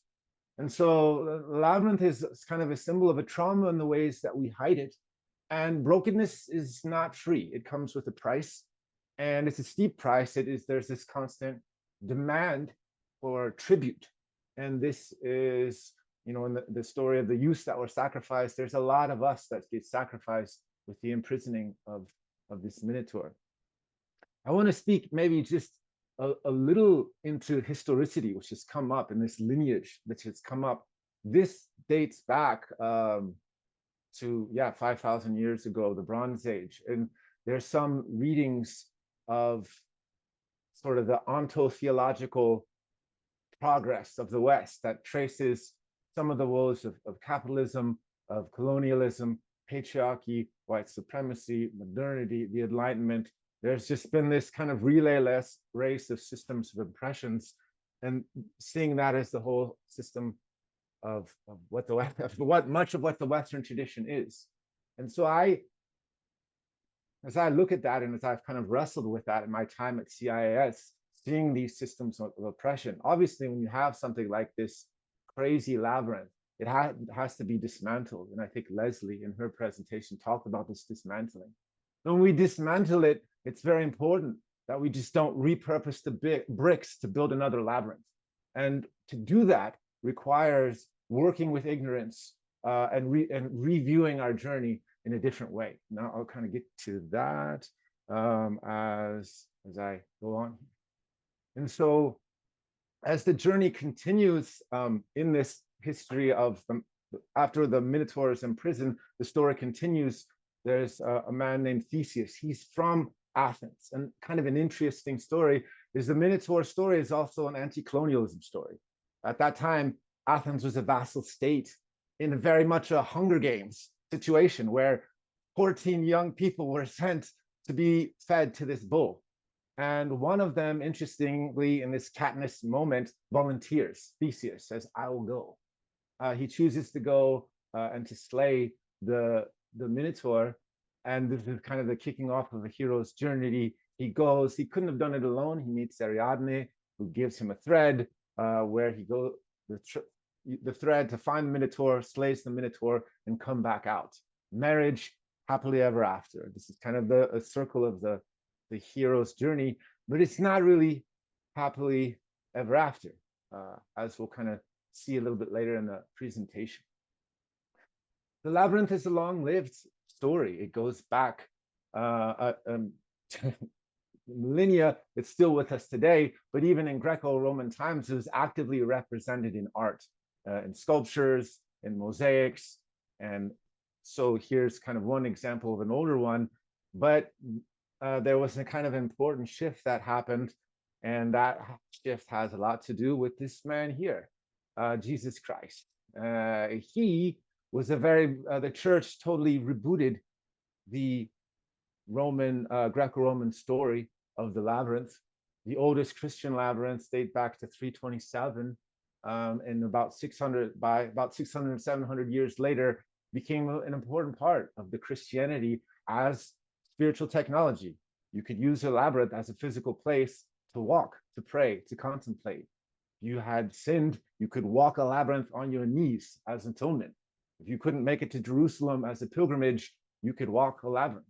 And so labyrinth is kind of a symbol of a trauma in the ways that we hide it. And brokenness is not free. It comes with a price, and it's a steep price. There's this constant demand for tribute. And this is, in the story of the youths that were sacrificed, there's a lot of us that get sacrificed with the imprisoning of this Minotaur. I want to speak maybe just a little into historicity, which has come up in this lineage that has come up. This dates back to 5,000 years ago, the Bronze Age, and there's some readings of sort of the ontotheological progress of the West that traces some of the woes of capitalism, of colonialism, patriarchy, white supremacy, modernity, the Enlightenment. There's just been this kind of relay-less race of systems of oppressions, and seeing that as the whole system of much of what the Western tradition is. And so as I look at that, and as I've kind of wrestled with that in my time at CIAS, seeing these systems of oppression, obviously when you have something like this crazy labyrinth, it has to be dismantled. And I think Leslie in her presentation talked about this dismantling. When we dismantle it, it's very important that we just don't repurpose the bricks to build another labyrinth. And to do that requires working with ignorance and reviewing our journey in a different way. Now I'll kind of get to that as I go on. And so as the journey continues in this history of after the Minotaur is in prison, the story continues. There's a man named Theseus. He's from Athens, and kind of an interesting story is the Minotaur story is also an anti-colonialism story. At that time, Athens was a vassal state in very much a Hunger Games situation where 14 young people were sent to be fed to this bull. And one of them, interestingly, in this Katniss moment, volunteers. Theseus says, I will go. He chooses to go and to slay the Minotaur. And this is kind of the kicking off of the hero's journey. He goes, he couldn't have done it alone. He meets Ariadne, who gives him a thread where he goes, the thread to find the Minotaur, slays the Minotaur, and come back out. Marriage, happily ever after. This is kind of a circle of the hero's journey, but it's not really happily ever after, as we'll kind of see a little bit later in the presentation. The labyrinth is a long-lived story. It goes back millennia. It's still with us today, but even in Greco-Roman times, it was actively represented in art, in sculptures, in mosaics. And so here's kind of one example of an older one, but there was a kind of important shift that happened, and that shift has a lot to do with this man here, Jesus Christ. He was the church totally rebooted the Greco-Roman story of the Labyrinth. The oldest Christian labyrinths date back to 327, and about 600, 700 years later, became an important part of the Christianity as spiritual technology. You could use a labyrinth as a physical place to walk, to pray, to contemplate. If you had sinned, you could walk a labyrinth on your knees as atonement. If you couldn't make it to Jerusalem as a pilgrimage, you could walk a labyrinth.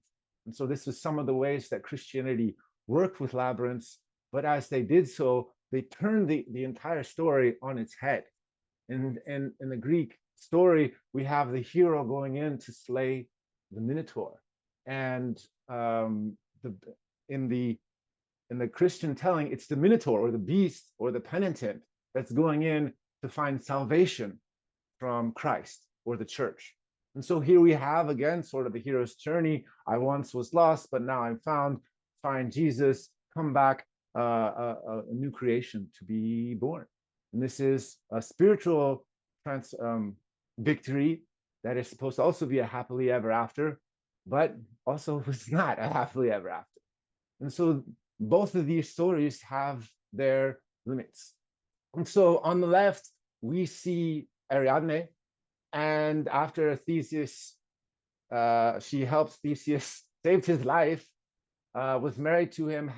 And so this was some of the ways that Christianity worked with labyrinths, but as they did so, they turned the entire story on its head. In the Greek story, we have the hero going in to slay the Minotaur. And in the Christian telling, it's the Minotaur or the beast or the penitent that's going in to find salvation from Christ or the church. And so here we have again sort of the hero's journey. I once was lost, but now I'm found. Find Jesus, come back, a new creation to be born. And this is a spiritual victory that is supposed to also be a happily ever after, but also was not a happily ever after. And so both of these stories have their limits. And so on the left, we see Ariadne, and after Theseus, she helps Theseus, saved his life, was married to him,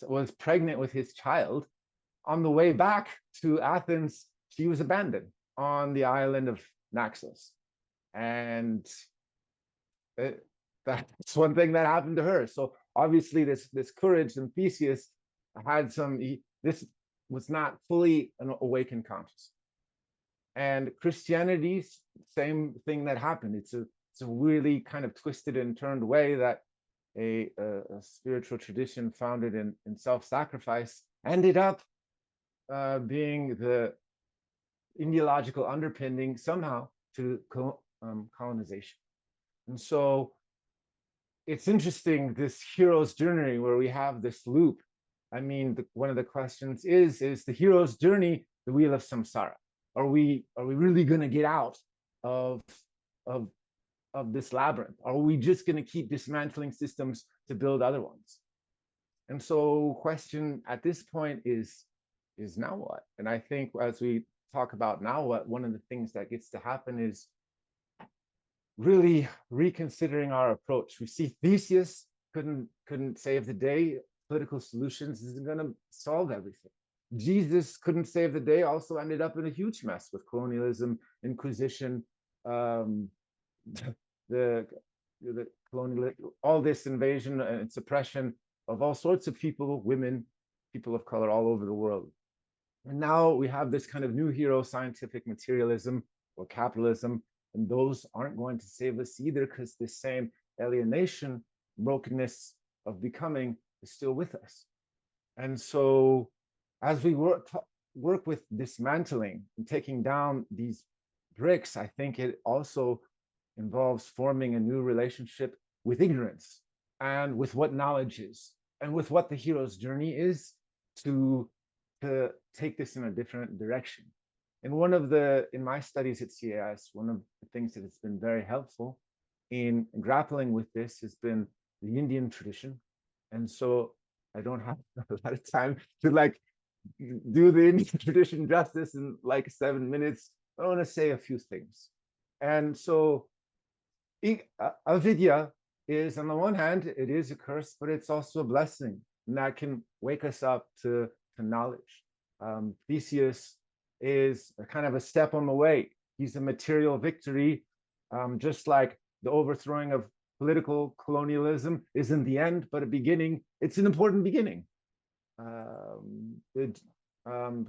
was pregnant with his child. On the way back to Athens, she was abandoned on the island of Naxos. And that's one thing that happened to her. So obviously this courage in Theseus had this was not fully an awakened consciousness. And Christianity's same thing that happened. It's a really kind of twisted and turned way that a spiritual tradition founded in self-sacrifice ended up being the ideological underpinning somehow to colonization. And so it's interesting, this hero's journey where we have this loop. I mean, one of the questions is the hero's journey the wheel of samsara? Are we really going to get out of this labyrinth? Are we just going to keep dismantling systems to build other ones? And so question at this point is now what? And I think as we talk about now what, one of the things that gets to happen is really reconsidering our approach. We see Theseus couldn't save the day. Political solutions isn't going to solve everything. Jesus couldn't save the day, also ended up in a huge mess with colonialism, Inquisition, the colonial, all this invasion and suppression of all sorts of people, women, people of color all over the world. And now we have this kind of new hero, scientific materialism or capitalism, and those aren't going to save us either, because this same alienation, brokenness of becoming is still with us. And so as we work with dismantling and taking down these bricks, I think it also involves forming a new relationship with ignorance and with what knowledge is and with what the hero's journey is to take this in a different direction. And in my studies at CAS, one of the things that has been very helpful in grappling with this has been the Indian tradition. And so I don't have a lot of time to do the Indian tradition justice in 7 minutes. I want to say a few things. And so avidya is, on the one hand, it is a curse, but it's also a blessing, and that can wake us up to knowledge. Theseus is a kind of a step on the way. He's a material victory, just like the overthrowing of political colonialism isn't the end, but a beginning. It's an important beginning.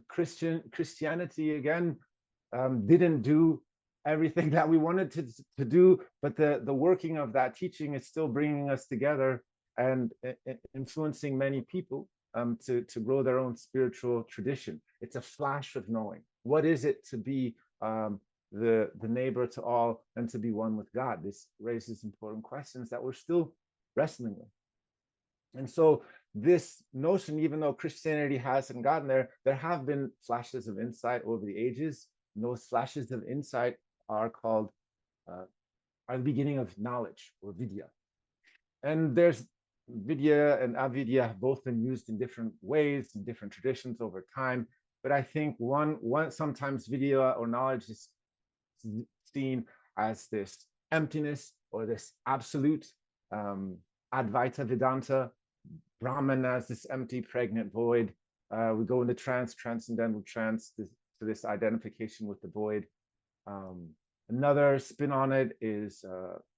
Christianity again didn't do everything that we wanted to do, but the working of that teaching is still bringing us together and influencing many people to grow their own spiritual tradition. It's a flash of knowing. What is it to be the neighbor to all and to be one with God? This raises important questions that we're still wrestling with. And so this notion, even though Christianity hasn't gotten there, there have been flashes of insight over the ages. And those flashes of insight are called are the beginning of knowledge, or vidya. And there's vidya and avidya have both been used in different ways in different traditions over time. But I think one sometimes vidya or knowledge is seen as this emptiness or this absolute, Advaita Vedanta, Brahman as this empty, pregnant void. We go into trance, transcendental trance, to this identification with the void. Another spin on it is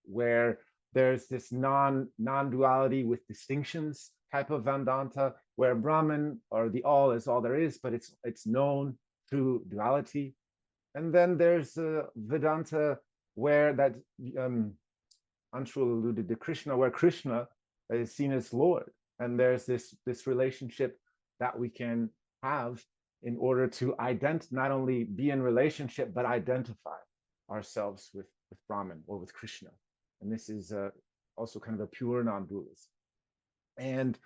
where there's this non-duality with distinctions type of Vedanta, where Brahman or the all is all there is, but it's known through duality. And then there's Vedanta where that Anshul alluded to Krishna, where Krishna is seen as Lord. And there's this relationship that we can have in order to not only be in relationship, but identify ourselves with Brahman or with Krishna. And this is also kind of a pure non-dualism. And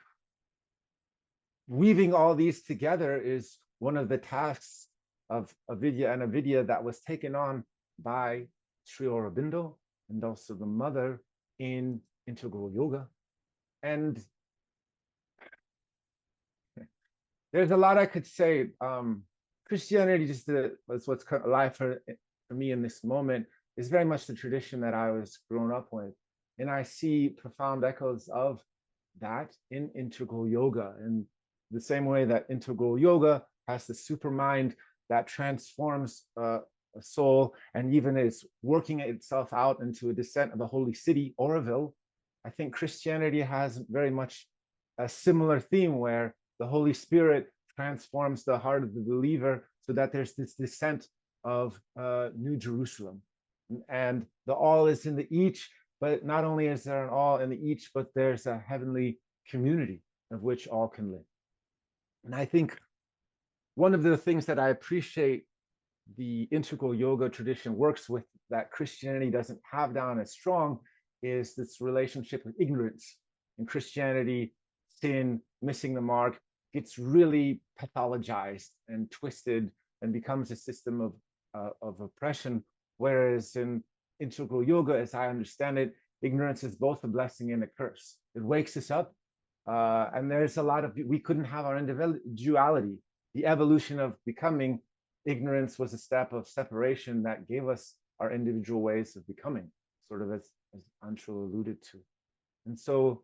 weaving all these together is one of the tasks of avidya and avidya that was taken on by Sri Aurobindo and also the mother in Integral Yoga. And there's a lot I could say. Christianity, just what's alive for me in this moment, is very much the tradition that I was grown up with. And I see profound echoes of that in Integral Yoga, in the same way that Integral Yoga has the supermind that transforms a soul and even is working itself out into a descent of a holy city, Oroville. I think Christianity has very much a similar theme where the Holy Spirit transforms the heart of the believer so that there's this descent of New Jerusalem. And the all is in the each, but not only is there an all in the each, but there's a heavenly community of which all can live. And I think one of the things that I appreciate the Integral Yoga tradition works with that Christianity doesn't have down as strong is this relationship with ignorance. In Christianity, sin, missing the mark, gets really pathologized and twisted and becomes a system of oppression. Whereas in Integral Yoga, as I understand it, ignorance is both a blessing and a curse. It wakes us up. And there's a lot of, we couldn't have our individuality. The evolution of becoming, ignorance was a step of separation that gave us our individual ways of becoming, sort of as Anshul alluded to. And so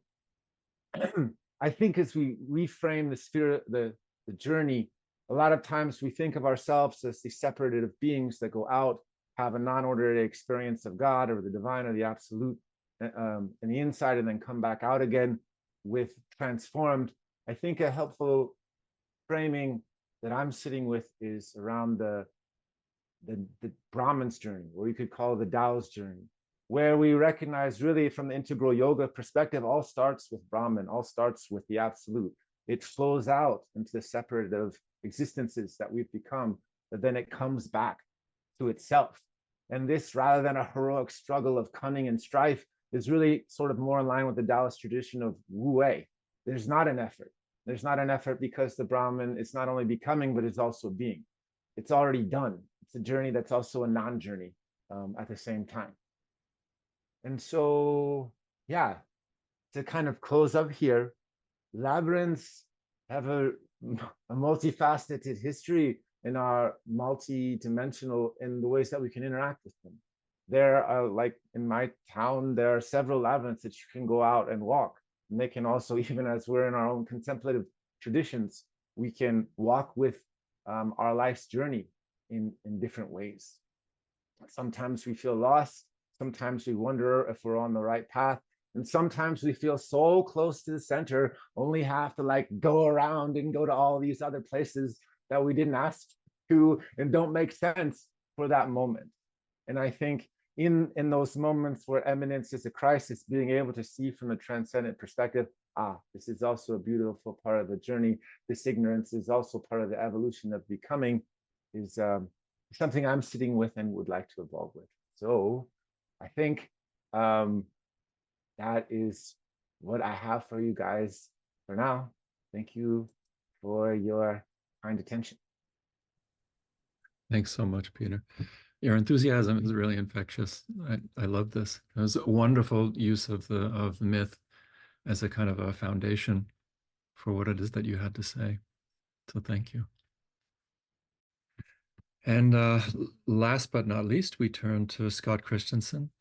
I think as we reframe the spirit, the journey, a lot of times we think of ourselves as these separated beings that go out, have a non-ordinary experience of God or the divine or the absolute in the inside, and then come back out again with transformed. I think a helpful framing that I'm sitting with is around the Brahman's journey, or you could call it the Tao's journey, where we recognize really from the Integral Yoga perspective, all starts with Brahman, all starts with the absolute. It flows out into the separative existences that we've become, but then it comes back to itself. And this, rather than a heroic struggle of cunning and strife, is really sort of more in line with the Taoist tradition of Wu Wei. There's not an effort. There's not an effort because the Brahman is not only becoming, but is also being. It's already done. It's a journey that's also a non-journey at the same time. And so, yeah, to kind of close up here, labyrinths have a multifaceted history in our multi-dimensional in the ways that we can interact with them. There are, like in my town, there are several labyrinths that you can go out and walk. And they can also, even as we're in our own contemplative traditions, we can walk with our life's journey in different ways. Sometimes we feel lost. Sometimes we wonder if we're on the right path. And sometimes we feel so close to the center, only have to like go around and go to all these other places that we didn't ask to and don't make sense for that moment. And I think in those moments where eminence is a crisis, being able to see from a transcendent perspective, this is also a beautiful part of the journey. This ignorance is also part of the evolution of becoming, is something I'm sitting with and would like to evolve with. So I think that is what I have for you guys for now. Thank you for your kind attention. Thanks so much, Peter. Your enthusiasm is really infectious. I love this. It was a wonderful use of the myth as a kind of a foundation for what it is that you had to say. So thank you. And last but not least, we turn to Scott Christensen.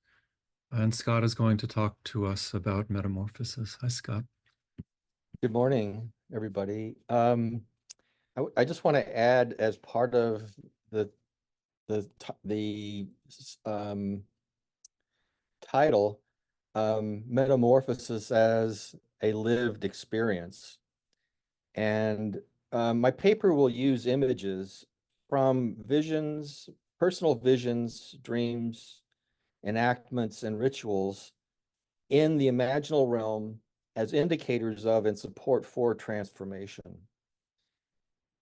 And Scott is going to talk to us about metamorphosis. Hi, Scott. Good morning, everybody. I just want to add, as part of the title, metamorphosis as a lived experience. And my paper will use images from visions, personal visions, dreams, enactments, and rituals in the imaginal realm as indicators of and support for transformation.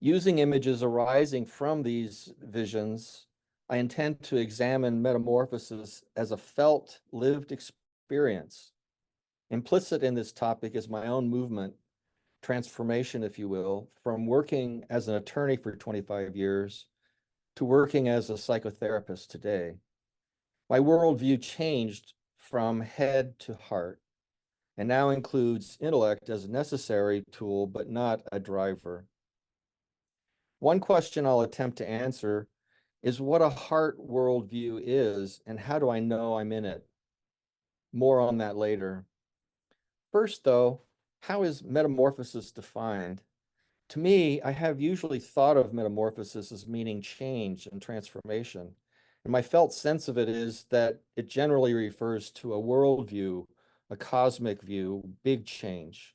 Using images arising from these visions, I intend to examine metamorphosis as a felt, lived experience. Implicit in this topic is my own movement, transformation, if you will, from working as an attorney for 25 years to working as a psychotherapist today. My worldview changed from head to heart and now includes intellect as a necessary tool, but not a driver. One question I'll attempt to answer is what a heart worldview is and how do I know I'm in it? More on that later. First, though, how is metamorphosis defined? To me, I have usually thought of metamorphosis as meaning change and transformation. And my felt sense of it is that it generally refers to a worldview, a cosmic view, big change.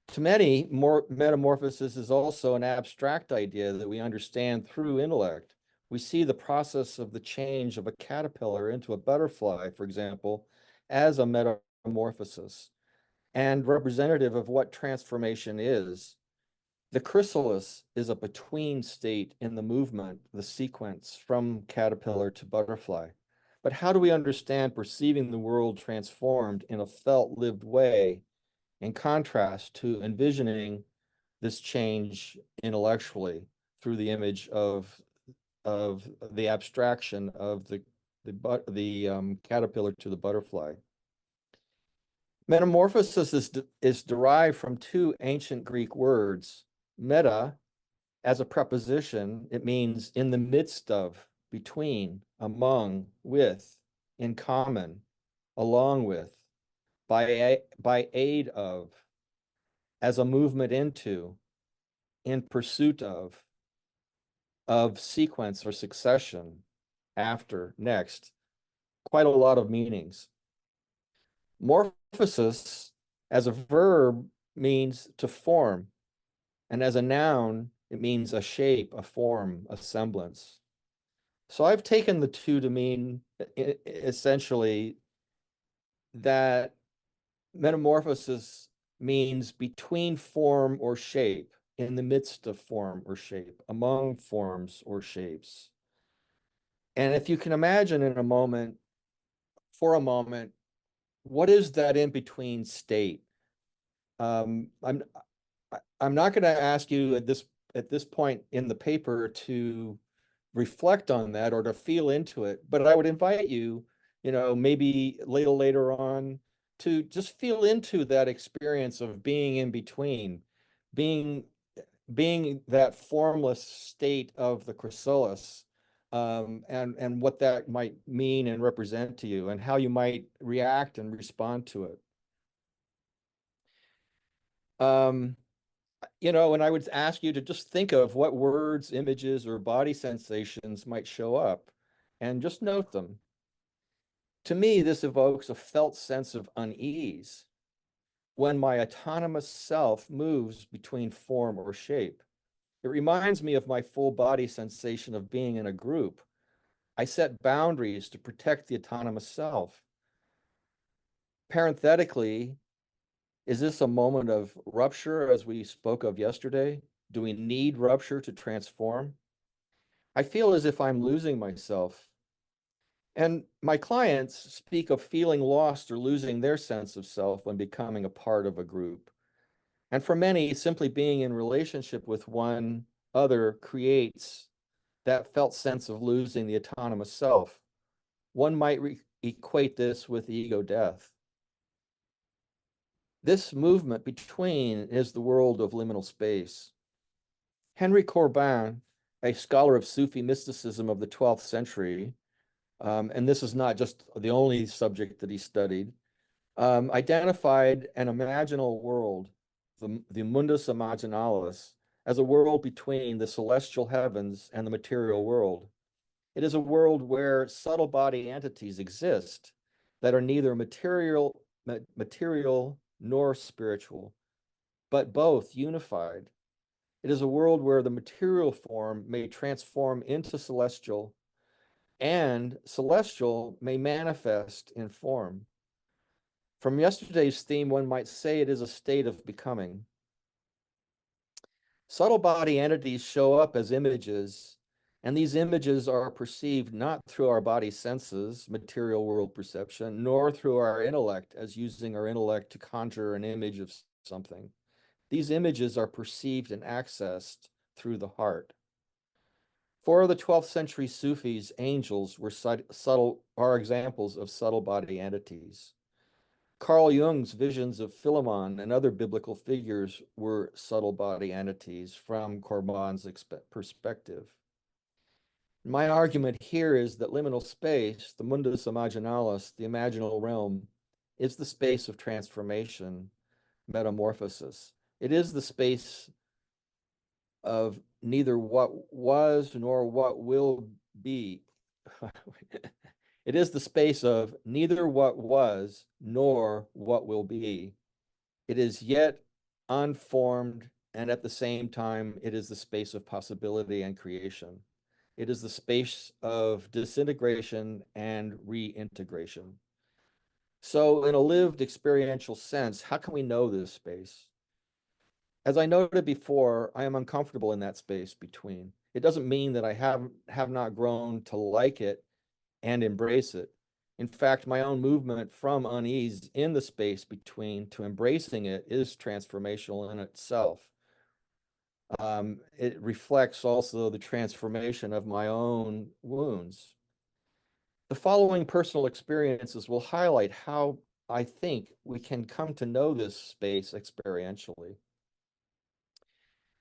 To many, metamorphosis is also an abstract idea that we understand through intellect. We see the process of the change of a caterpillar into a butterfly, for example, as a metamorphosis and representative of what transformation is. The chrysalis is a between state in the movement, the sequence from caterpillar to butterfly. But how do we understand perceiving the world transformed in a felt, lived way, in contrast to envisioning this change intellectually through the image of the abstraction of the caterpillar to the butterfly? Metamorphosis is derived from two ancient Greek words. Meta, as a preposition, it means in the midst of, between, among, with, in common, along with, by aid of, as a movement into, in pursuit of sequence or succession, after, next. Quite a lot of meanings. Morphosis, as a verb, means to form, and as a noun, it means a shape, a form, a semblance. So I've taken the two to mean essentially that metamorphosis means between form or shape, in the midst of form or shape, among forms or shapes. And if you can imagine for a moment, what is that in-between state? I'm not going to ask you at this point in the paper to reflect on that or to feel into it, but I would invite you, maybe later on, to just feel into that experience of being in between, being that formless state of the chrysalis, and what that might mean and represent to you, and how you might react and respond to it. And I would ask you to just think of what words, images, or body sensations might show up, and just note them. To me, this evokes a felt sense of unease when my autonomous self moves between form or shape. It reminds me of my full body sensation of being in a group. I set boundaries to protect the autonomous self. Parenthetically, is this a moment of rupture, as we spoke of yesterday? Do we need rupture to transform? I feel as if I'm losing myself. And my clients speak of feeling lost or losing their sense of self when becoming a part of a group. And for many, simply being in relationship with one other creates that felt sense of losing the autonomous self. One might equate this with ego death. This movement between is the world of liminal space. Henry Corbin, a scholar of Sufi mysticism of the 12th century, and this is not just the only subject that he studied, identified an imaginal world, the mundus imaginalis, as a world between the celestial heavens and the material world. It is a world where subtle body entities exist that are neither material nor spiritual, but both unified. It is a world where the material form may transform into celestial, and celestial may manifest in form. From yesterday's theme, one might say it is a state of becoming. Subtle body entities show up as images, and these images are perceived not through our body senses, material world perception, nor through our intellect, as using our intellect to conjure an image of something. These images are perceived and accessed through the heart. For the 12th century Sufis, angels are examples of subtle body entities. Carl Jung's visions of Philemon and other biblical figures were subtle body entities from Corbin's perspective. My argument here is that liminal space, the mundus imaginalis, the imaginal realm, is the space of transformation, metamorphosis. It is the space of neither what was nor what will be. It is the space of neither what was nor what will be. It is yet unformed, and at the same time, it is the space of possibility and creation. It is the space of disintegration and reintegration. So in a lived experiential sense, how can we know this space? As I noted before, I am uncomfortable in that space between. It doesn't mean that I have not grown to like it and embrace it. In fact, my own movement from unease in the space between to embracing it is transformational in itself. It reflects also the transformation of my own wounds. The following personal experiences will highlight how I think we can come to know this space experientially.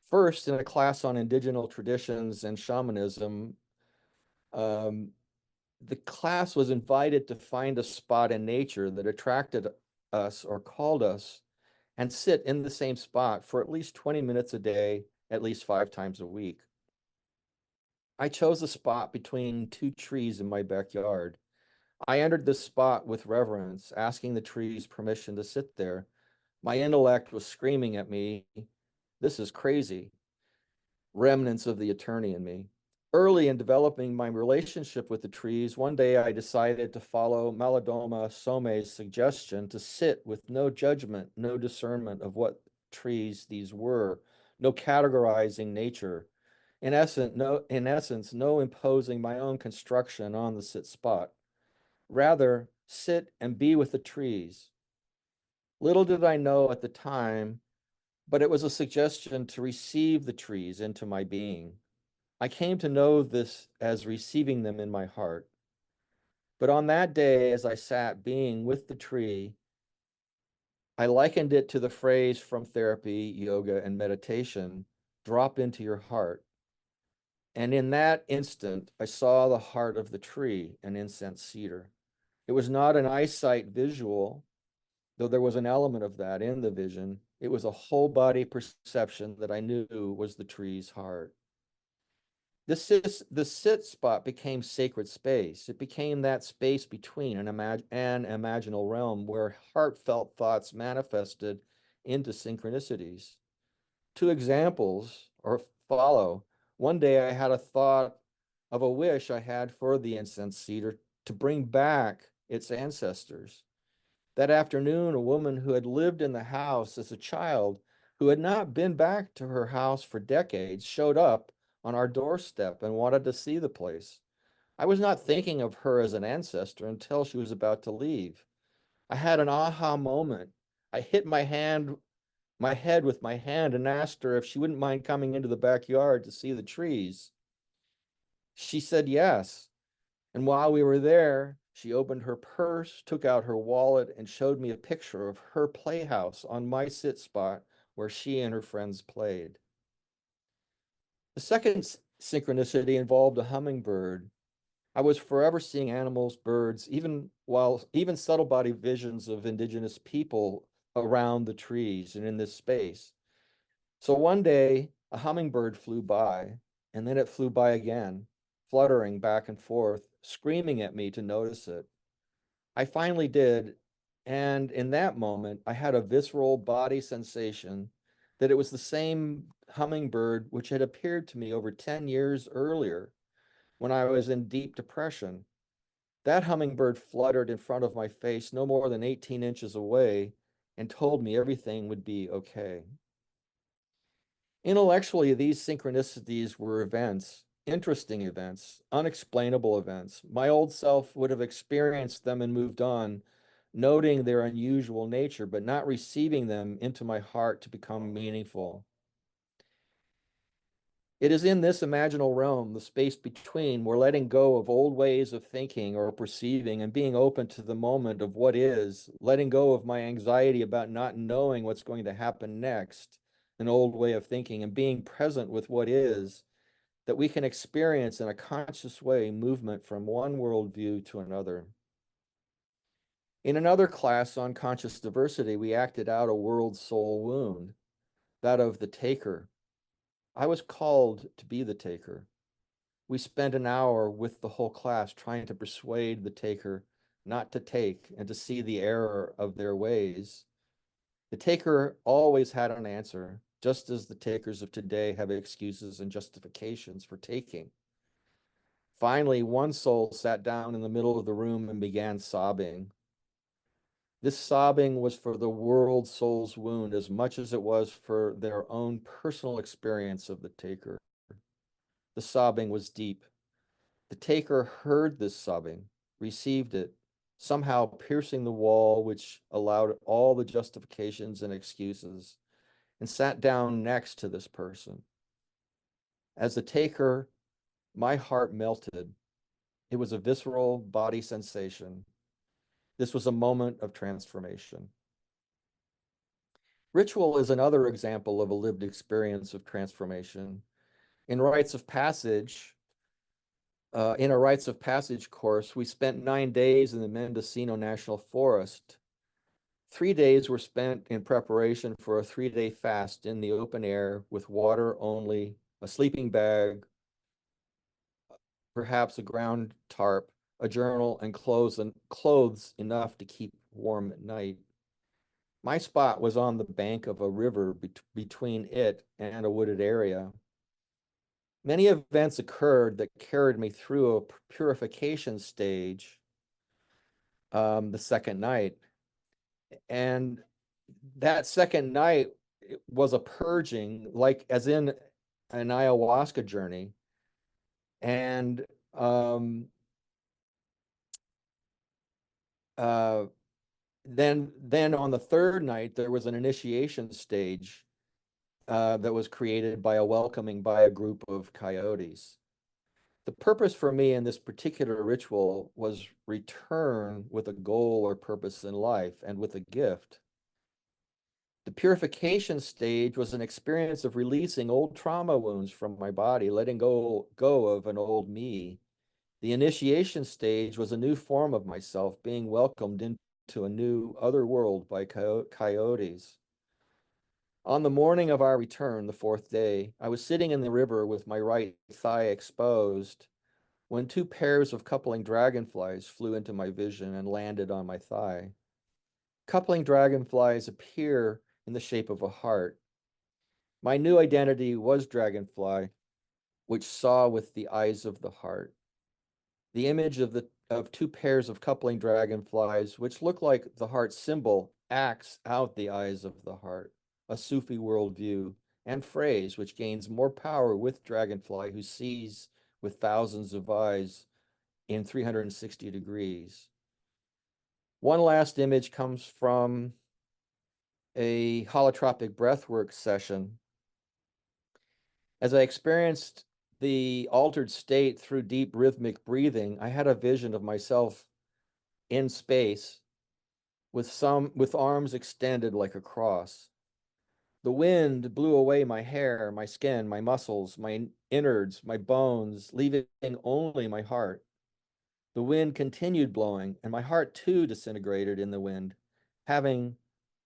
First, in a class on indigenous traditions and shamanism, the class was invited to find a spot in nature that attracted us or called us and sit in the same spot for at least 20 minutes a day, at least 5 times a week. I chose a spot between 2 trees in my backyard. I entered this spot with reverence, asking the trees permission to sit there. My intellect was screaming at me, "This is crazy." Remnants of the attorney in me. Early in developing my relationship with the trees, one day I decided to follow Malidoma Some's suggestion to sit with no judgment, no discernment of what trees these were, no categorizing nature. In essence, no imposing my own construction on the sit spot. Rather, sit and be with the trees. Little did I know at the time, but it was a suggestion to receive the trees into my being. I came to know this as receiving them in my heart. But on that day, as I sat being with the tree, I likened it to the phrase from therapy, yoga, and meditation, drop into your heart. And in that instant, I saw the heart of the tree, an incense cedar. It was not an eyesight visual, though there was an element of that in the vision. It was a whole body perception that I knew was the tree's heart. The sit spot became sacred space. It became that space between an imaginal realm where heartfelt thoughts manifested into synchronicities. 2 examples follow. One day I had a thought of a wish I had for the incense cedar to bring back its ancestors. That afternoon, a woman who had lived in the house as a child, who had not been back to her house for decades, showed up on our doorstep and wanted to see the place. I was not thinking of her as an ancestor until she was about to leave. I had an aha moment. I hit my head with my hand and asked her if she wouldn't mind coming into the backyard to see the trees. She said yes. And while we were there, she opened her purse, took out her wallet, and showed me a picture of her playhouse on my sit spot where she and her friends played. The second synchronicity involved a hummingbird. I was forever seeing animals, birds, even subtle body visions of indigenous people around the trees and in this space. So one day, a hummingbird flew by, and then it flew by again, fluttering back and forth, screaming at me to notice it. I finally did, and in that moment, I had a visceral body sensation that it was the same hummingbird which had appeared to me over 10 years earlier when I was in deep depression. That hummingbird fluttered in front of my face no more than 18 inches away and told me everything would be okay. Intellectually, these synchronicities were events, interesting events, unexplainable events. My old self would have experienced them and moved on, noting their unusual nature, but not receiving them into my heart to become meaningful. It is in this imaginal realm, the space between, where letting go of old ways of thinking or perceiving and being open to the moment of what is, letting go of my anxiety about not knowing what's going to happen next, an old way of thinking, and being present with what is, that we can experience in a conscious way movement from one worldview to another. In another class on conscious diversity, we acted out a world soul wound, that of the taker. I was called to be the taker. We spent an hour with the whole class trying to persuade the taker not to take and to see the error of their ways. The taker always had an answer, just as the takers of today have excuses and justifications for taking. Finally, one soul sat down in the middle of the room and began sobbing. This sobbing was for the world soul's wound as much as it was for their own personal experience of the taker. The sobbing was deep. The taker heard this sobbing, received it, somehow piercing the wall which allowed all the justifications and excuses, and sat down next to this person. As the taker, my heart melted. It was a visceral body sensation. This was a moment of transformation. Ritual is another example of a lived experience of transformation. In rites of passage, in a rites of passage course, we spent 9 days in the Mendocino National Forest. 3 days were spent in preparation for a 3-day fast in the open air with water only, a sleeping bag, perhaps a ground tarp, a journal, and clothes enough to keep warm at night. My spot was on the bank of a river between it and a wooded area. Many events occurred that carried me through a purification stage the second night. And that second night was a purging, like as in an ayahuasca journey. And then on the third night, there was an initiation stage that was created by a welcoming by a group of coyotes. The purpose for me in this particular ritual was return with a goal or purpose in life and with a gift. The purification stage was an experience of releasing old trauma wounds from my body, letting go of an old me. The initiation stage was a new form of myself being welcomed into a new other world by coyotes. On the morning of our return, the fourth day, I was sitting in the river with my right thigh exposed when 2 pairs of coupling dragonflies flew into my vision and landed on my thigh. Coupling dragonflies appear in the shape of a heart. My new identity was dragonfly, which saw with the eyes of the heart. The image of two pairs of coupling dragonflies, which look like the heart symbol, acts out the eyes of the heart, a Sufi worldview and phrase which gains more power with dragonfly who sees with thousands of eyes in 360 degrees. One last image comes from a holotropic breathwork session. As I experienced the altered state through deep rhythmic breathing, I had a vision of myself in space with arms extended like a cross. The wind blew away my hair, my skin, my muscles, my innards, my bones, leaving only my heart. The wind continued blowing, and my heart too disintegrated in the wind,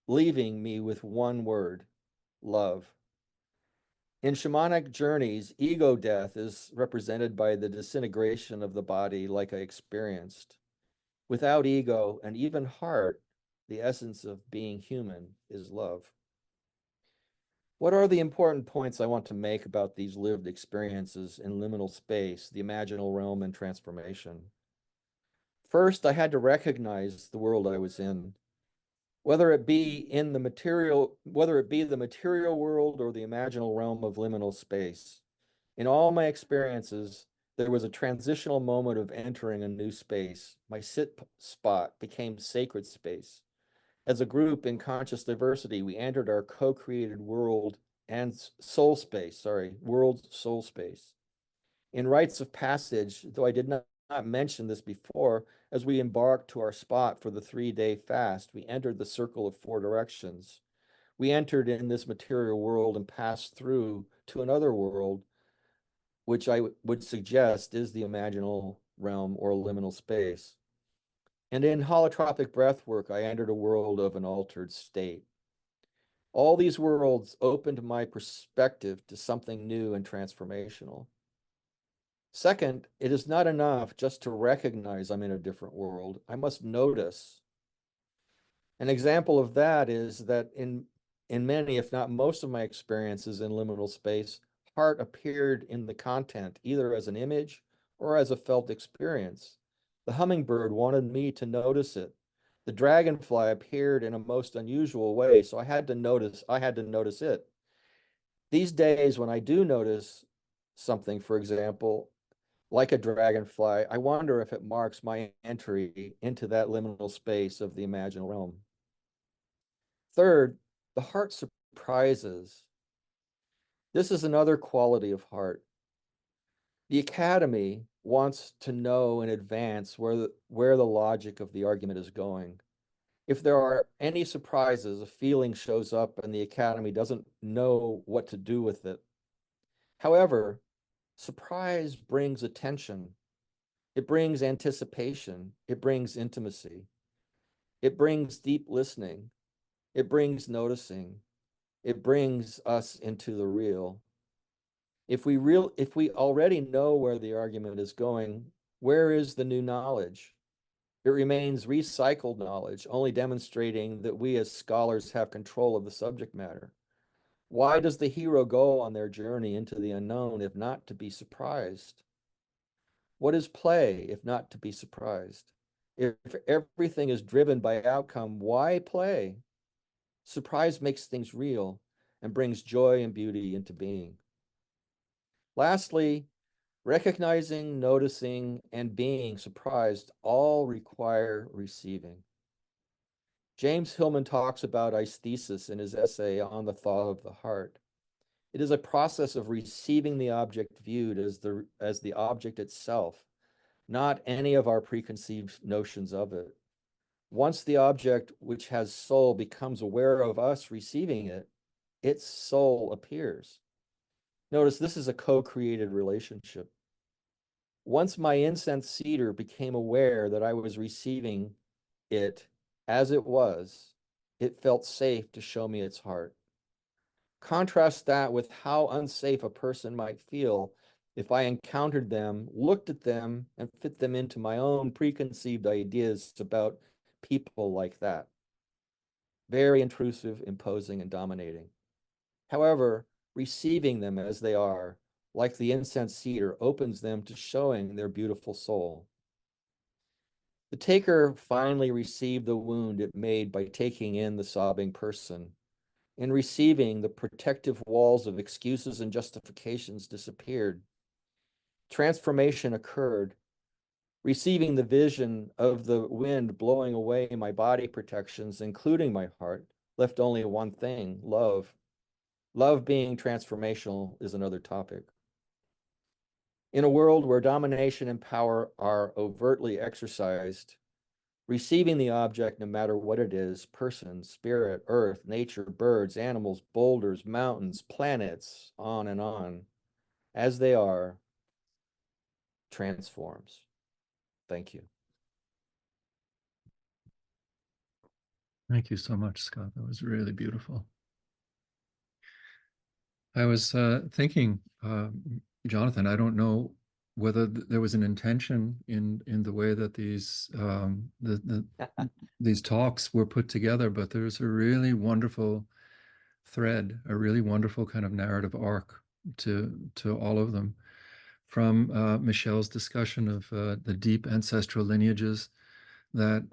leaving me with one word: love. In shamanic journeys, ego death is represented by the disintegration of the body like I experienced. Without ego and even heart, the essence of being human is love. What are the important points I want to make about these lived experiences in liminal space, the imaginal realm, and transformation? First, I had to recognize the world I was in, whether it be the material world or the imaginal realm of liminal space. In all my experiences, there was a transitional moment of entering a new space. My sit spot became sacred space. As a group in conscious diversity, we entered our co-created world and soul space, world soul space. In rites of passage, though I did not mention this before, as we embarked to our spot for the 3-day fast, we entered the circle of 4 directions. We entered in this material world and passed through to another world, which I would suggest is the imaginal realm or liminal space. And in holotropic breathwork, I entered a world of an altered state. All these worlds opened my perspective to something new and transformational. Second, it is not enough just to recognize I'm in a different world. I must notice. An example of that is that in many, if not most of my experiences in liminal space, heart appeared in the content, either as an image or as a felt experience. The hummingbird wanted me to notice it. The dragonfly appeared in a most unusual way, so I had to notice it. These days, when I do notice something, for example, like a dragonfly, I wonder if it marks my entry into that liminal space of the imaginal realm. Third, the heart surprises. This is another quality of heart. The Academy wants to know in advance where the logic of the argument is going. If there are any surprises, a feeling shows up and the Academy doesn't know what to do with it. However, surprise brings attention. It brings anticipation. It brings intimacy. It brings deep listening. It brings noticing. It brings us into the real. If we already know where the argument is going, where is the new knowledge? It remains recycled knowledge, only demonstrating that we as scholars have control of the subject matter. Why does the hero go on their journey into the unknown if not to be surprised? What is play if not to be surprised? If everything is driven by outcome, why play? Surprise makes things real and brings joy and beauty into being. Lastly, recognizing, noticing, and being surprised all require receiving. James Hillman talks about aesthesis in his essay on the thought of the heart. It is a process of receiving the object viewed as the object itself, not any of our preconceived notions of it. Once the object, which has soul, becomes aware of us receiving it, its soul appears. Notice this is a co-created relationship. Once my incense cedar became aware that I was receiving it as it was, it felt safe to show me its heart. Contrast that with how unsafe a person might feel if I encountered them, looked at them, and fit them into my own preconceived ideas about people like that. Very intrusive, imposing, and dominating. However, receiving them as they are like the incense cedar, opens them to showing their beautiful soul. The taker finally received the wound it made by taking in the sobbing person. In receiving, the protective walls of excuses and justifications disappeared. Transformation occurred. Receiving the vision of the wind blowing away my body protections, including my heart, left only one thing: love. Love being transformational is another topic. In a world where domination and power are overtly exercised, receiving the object, no matter what it is, person, spirit, earth, nature, birds, animals, boulders, mountains, planets, on, as they are, transforms. Thank you. Thank you so much, Scott. That was really beautiful. I was thinking, Jonathan, I don't know whether there was an intention in the way that these these talks were put together, but there's a really wonderful thread, a really wonderful kind of narrative arc to all of them. From Michelle's discussion of the deep ancestral lineages that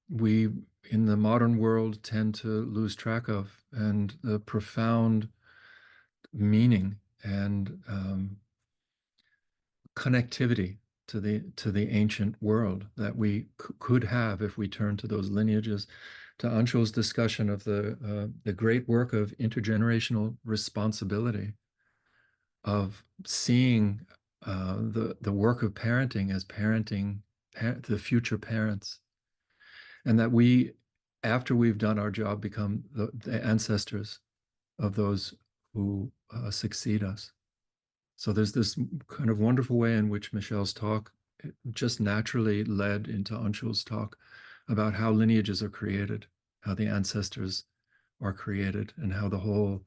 we in the modern world tend to lose track of, and the profound meaning and connectivity to the ancient world that we could have if we turn to those lineages, to Anshul's discussion of the great work of intergenerational responsibility, of seeing the work of parenting as parenting the future parents, and that we, after we've done our job, become the ancestors of those who succeed us. So there's this kind of wonderful way in which Michelle's talk just naturally led into Anshul's talk about how lineages are created, how the ancestors are created, and how the whole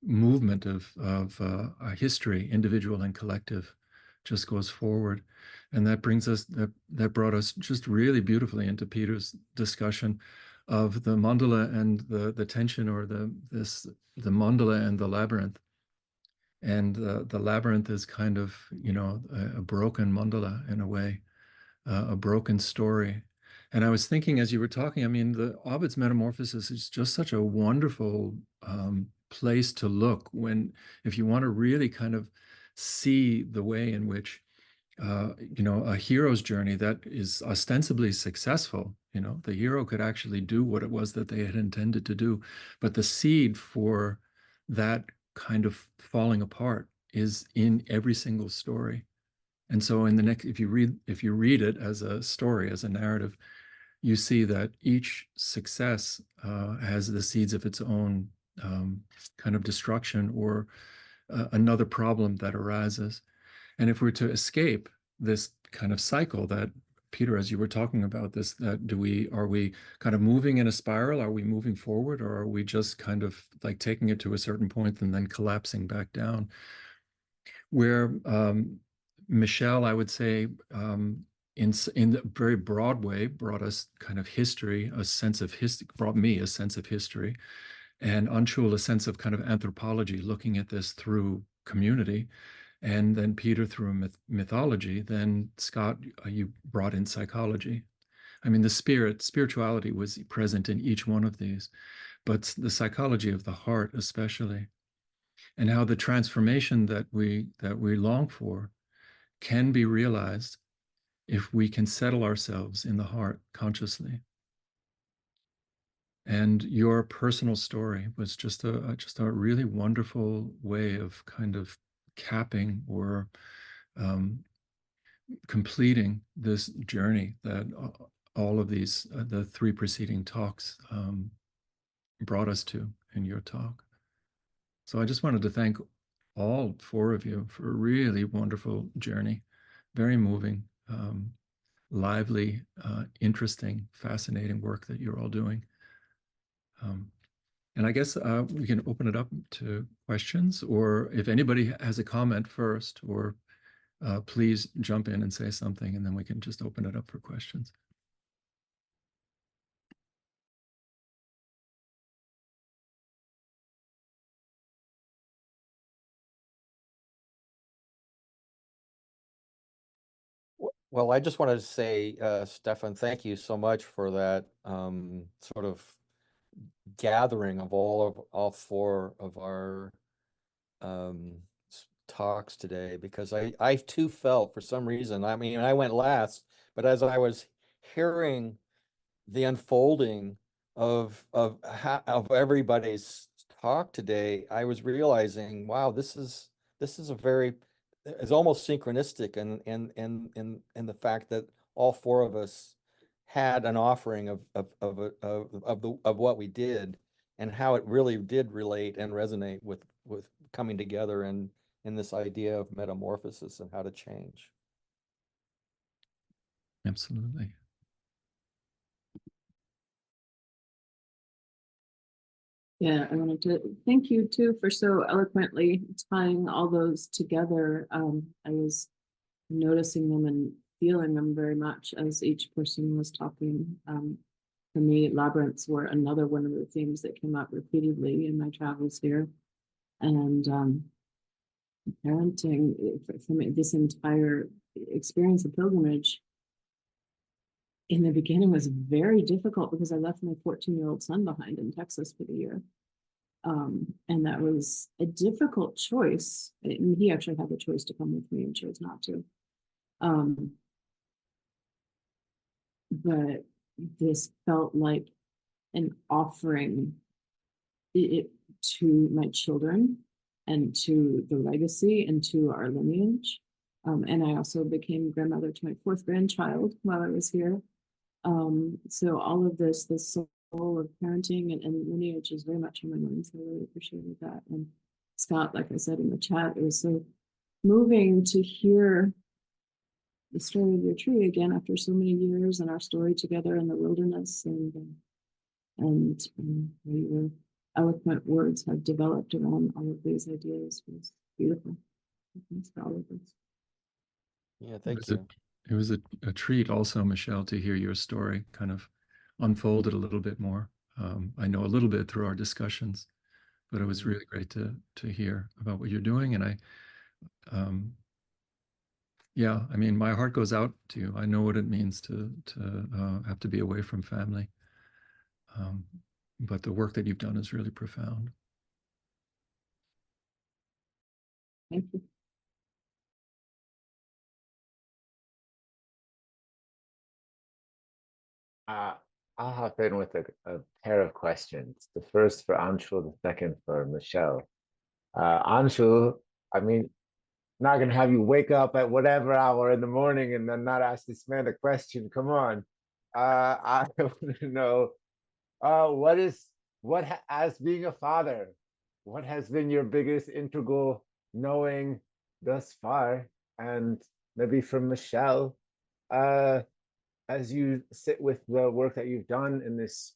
movement of our history, individual and collective, just goes forward. And that brings us, that brought us just really beautifully into Peter's discussion of the mandala and the tension, or the mandala and the labyrinth. And the labyrinth is kind of, you know, a broken mandala in a way, a broken story. And I was thinking as you were talking, I mean, the Ovid's Metamorphosis is just such a wonderful place to look if you want to really kind of see the way in which, you know, a hero's journey that is ostensibly successful, you know, the hero could actually do what it was that they had intended to do. But the seed for that kind of falling apart is in every single story. And so in the next, if you read it as a story, as a narrative, you see that each success has the seeds of its own kind of destruction, or another problem that arises. And if we're to escape this kind of cycle that, Peter, as you were talking about this, that are we kind of moving in a spiral? Are we moving forward, or are we just kind of like taking it to a certain point and then collapsing back down? Where Michelle, I would say, in the very broad way, brought us kind of history, a sense of history, brought me a sense of history, and Anshul a sense of kind of anthropology, looking at this through community, and then Peter through mythology. Then Scott, you brought in psychology. I mean, the spirituality was present in each one of these, but the psychology of the heart especially, and how the transformation that we long for can be realized if we can settle ourselves in the heart consciously. And your personal story was just a really wonderful way of kind of capping, or completing this journey that all of these, the three preceding talks, brought us to in your talk. So I just wanted to thank all four of you for a really wonderful journey, very moving, lively, interesting, fascinating work that you're all doing. And I guess we can open it up to questions, or if anybody has a comment first, or please jump in and say something, and then we can just open it up for questions. Well, I just wanted to say, Stefan, thank you so much for that sort of gathering of all four of our talks today, because I too felt for some reason, I mean, I went last, but as I was hearing the unfolding of everybody's talk today, I was realizing, wow, this is a very, it's almost synchronistic in the fact that all four of us had an offering of what we did, and how it really did relate and resonate with coming together and in this idea of metamorphosis and how to change. Absolutely. Yeah, I wanted to thank you too for so eloquently tying all those together. I was noticing them and feeling them very much as each person was talking. For me, labyrinths were another one of the themes that came up repeatedly in my travels here. And parenting, for me, this entire experience of pilgrimage in the beginning was very difficult because I left my 14-year-old son behind in Texas for the year. And that was a difficult choice. He actually had the choice to come with me and chose not to. But this felt like an offering it to my children and to the legacy and to our lineage. And I also became grandmother to my fourth grandchild while I was here. So all of this soul of parenting and lineage is very much on my mind. So I really appreciated that. And Scott, like I said in the chat, it was so moving to hear the story of your tree again after so many years, and our story together in the wilderness, and your eloquent words have developed around all of these ideas was beautiful. Thanks for all of this. Yeah, thank you. It was a treat also, Michelle, to hear your story kind of unfolded a little bit more. I know a little bit through our discussions, but it was really great to hear about what you're doing. And yeah, I mean, my heart goes out to you. I know what it means to have to be away from family. But the work that you've done is really profound. Thank you. I'll hop in with a pair of questions. The first for Anshul, the second for Michelle. Anshul, I mean, not gonna have you wake up at whatever hour in the morning and then not ask this man a question. Come on. I want to know, as being a father, what has been your biggest integral knowing thus far? And maybe from Michelle, as you sit with the work that you've done in this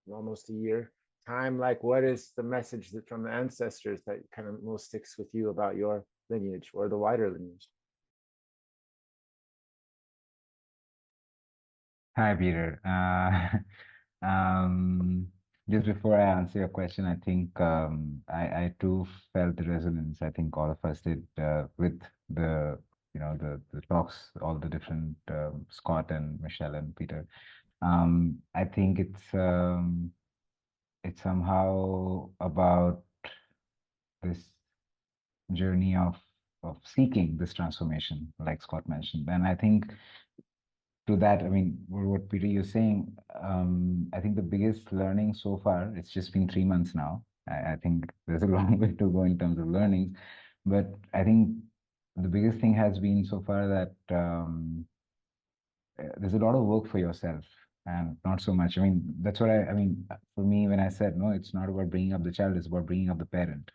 almost a year time, like what is the message that from the ancestors that kind of most sticks with you about your lineage or the wider lineage? Hi, Peter. Just before I answer your question, I think I too felt the resonance. I think all of us did with the the talks, all the different Scott and Michelle and Peter. I think it's somehow about this journey of seeking this transformation, like Scott mentioned, and I think to that, I mean, what Peter you're saying, I think the biggest learning so far, it's just been 3 months now. I think there's a long way to go in terms of learnings, but I think the biggest thing has been so far that there's a lot of work for yourself and not so much. I mean, that's what I mean, for me, when I said, no, it's not about bringing up the child, it's about bringing up the parent.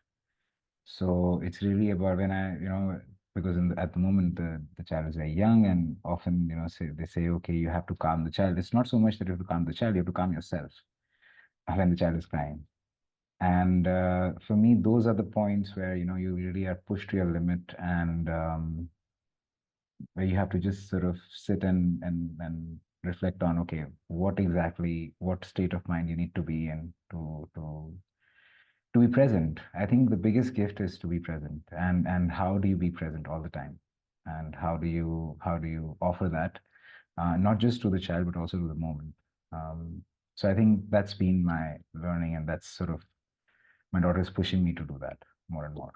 So it's really about when because at the moment the child is very young, and often they say, okay, you have to calm the child. It's not so much that you have to calm the child, you have to calm yourself when the child is crying. And for me, those are the points where you really are pushed to your limit, and where you have to just sort of sit and reflect on, okay, what state of mind you need to be in to be present. I think the biggest gift is to be present. And how do you be present all the time? and how do you offer that, not just to the child but also to the moment. So I think that's been my learning, and that's sort of my daughter is pushing me to do that more and more.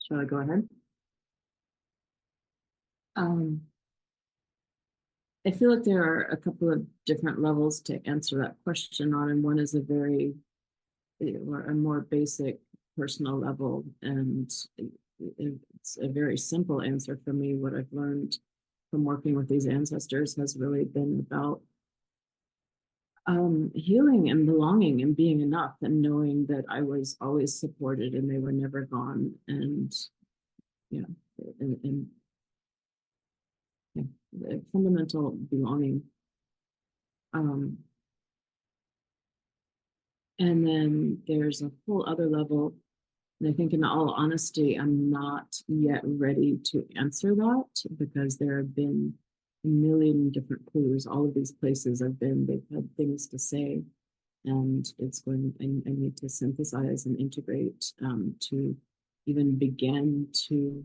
Shall I go ahead? I feel like there are a couple of different levels to answer that question on, and one is a more basic personal level, and it's a very simple answer for me. What I've learned from working with these ancestors has really been about healing and belonging and being enough, and knowing that I was always supported and they were never gone, and yeah, and yeah, fundamental belonging. And then there's a whole other level, and I think in all honesty, I'm not yet ready to answer that, because there have been a million different clues. All of these places I've been, they've had things to say, and I need to synthesize and integrate to even begin to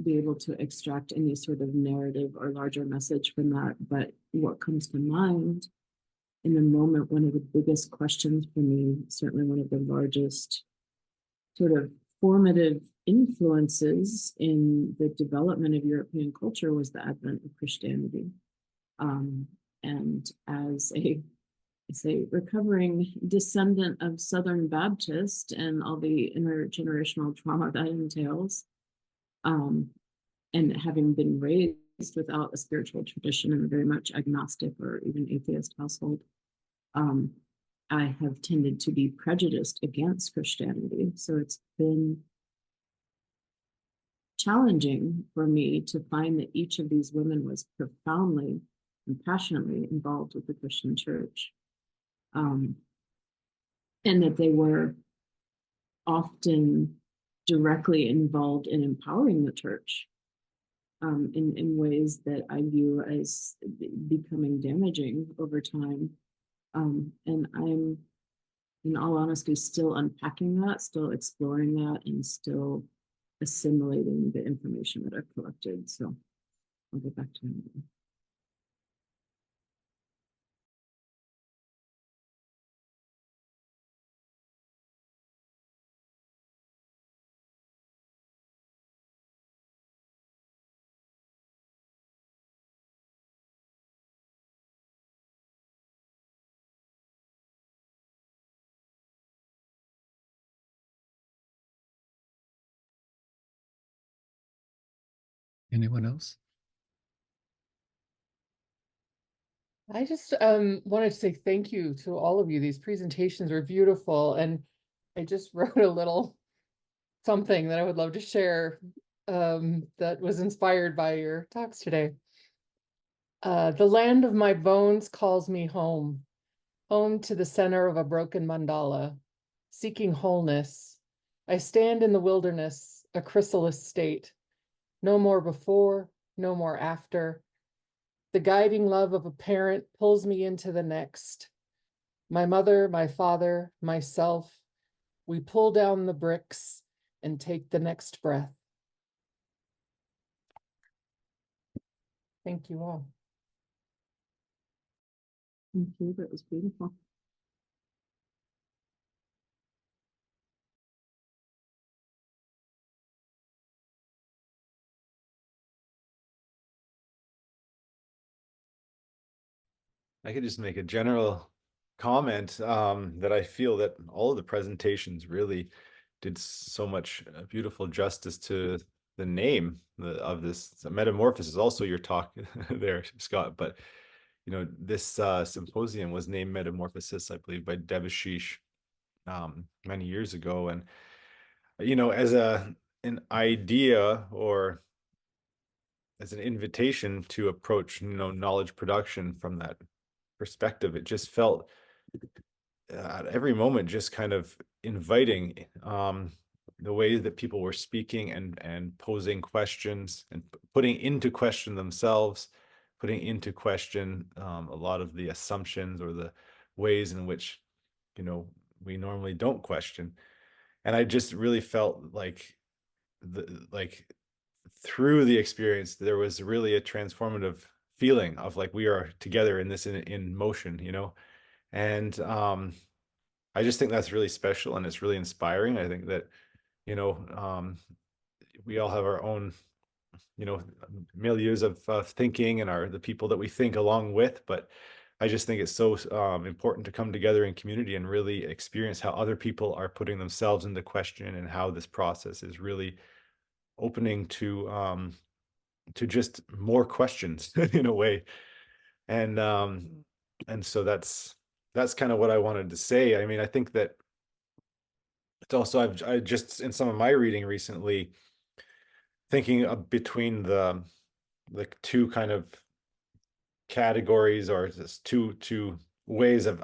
be able to extract any sort of narrative or larger message from that. But what comes to mind in the moment, one of the biggest questions for me, certainly one of the largest sort of formative influences in the development of European culture, was the advent of Christianity. And as a recovering descendant of Southern Baptist and all the intergenerational trauma that entails, and having been raised without a spiritual tradition in a very much agnostic or even atheist household, I have tended to be prejudiced against Christianity. So it's been challenging for me to find that each of these women was profoundly and passionately involved with the Christian church. And that they were often directly involved in empowering the church in ways that I view as becoming damaging over time. And I'm, in all honesty, still unpacking that, still exploring that, and still assimilating the information that I've collected. So I'll get back to you. Anyone else? I just wanted to say thank you to all of you. These presentations were beautiful, and I just wrote a little something that I would love to share that was inspired by your talks today. The land of my bones calls me home, home to the center of a broken mandala, seeking wholeness. I stand in the wilderness, a chrysalis state. No more before, no more after. The guiding love of a parent pulls me into the next. My mother, my father, myself, we pull down the bricks and take the next breath. Thank you all. Thank you, that was beautiful. I could just make a general comment that I feel that all of the presentations really did so much beautiful justice to the name of this Metamorphosis. Also your talk there, Scott, but you know, this symposium was named Metamorphosis, I believe, by Devashish many years ago. And you know, as an idea, or as an invitation to approach, you know, knowledge production from that perspective, it just felt at every moment just kind of inviting the way that people were speaking and posing questions and putting into question themselves, putting into question a lot of the assumptions or the ways in which, you know, we normally don't question. And I just really felt like through the experience, there was really a transformative feeling of like we are together in this in motion, you know. And I just think that's really special and it's really inspiring. I think that, you know, we all have our own, you know, milieus of thinking and the people that we think along with, but I just think it's so important to come together in community and really experience how other people are putting themselves into question and how this process is really opening to just more questions in a way. And so that's kind of what I wanted to say. I mean, I think that it's also I just in some of my reading recently thinking between the two kind of categories or just two ways of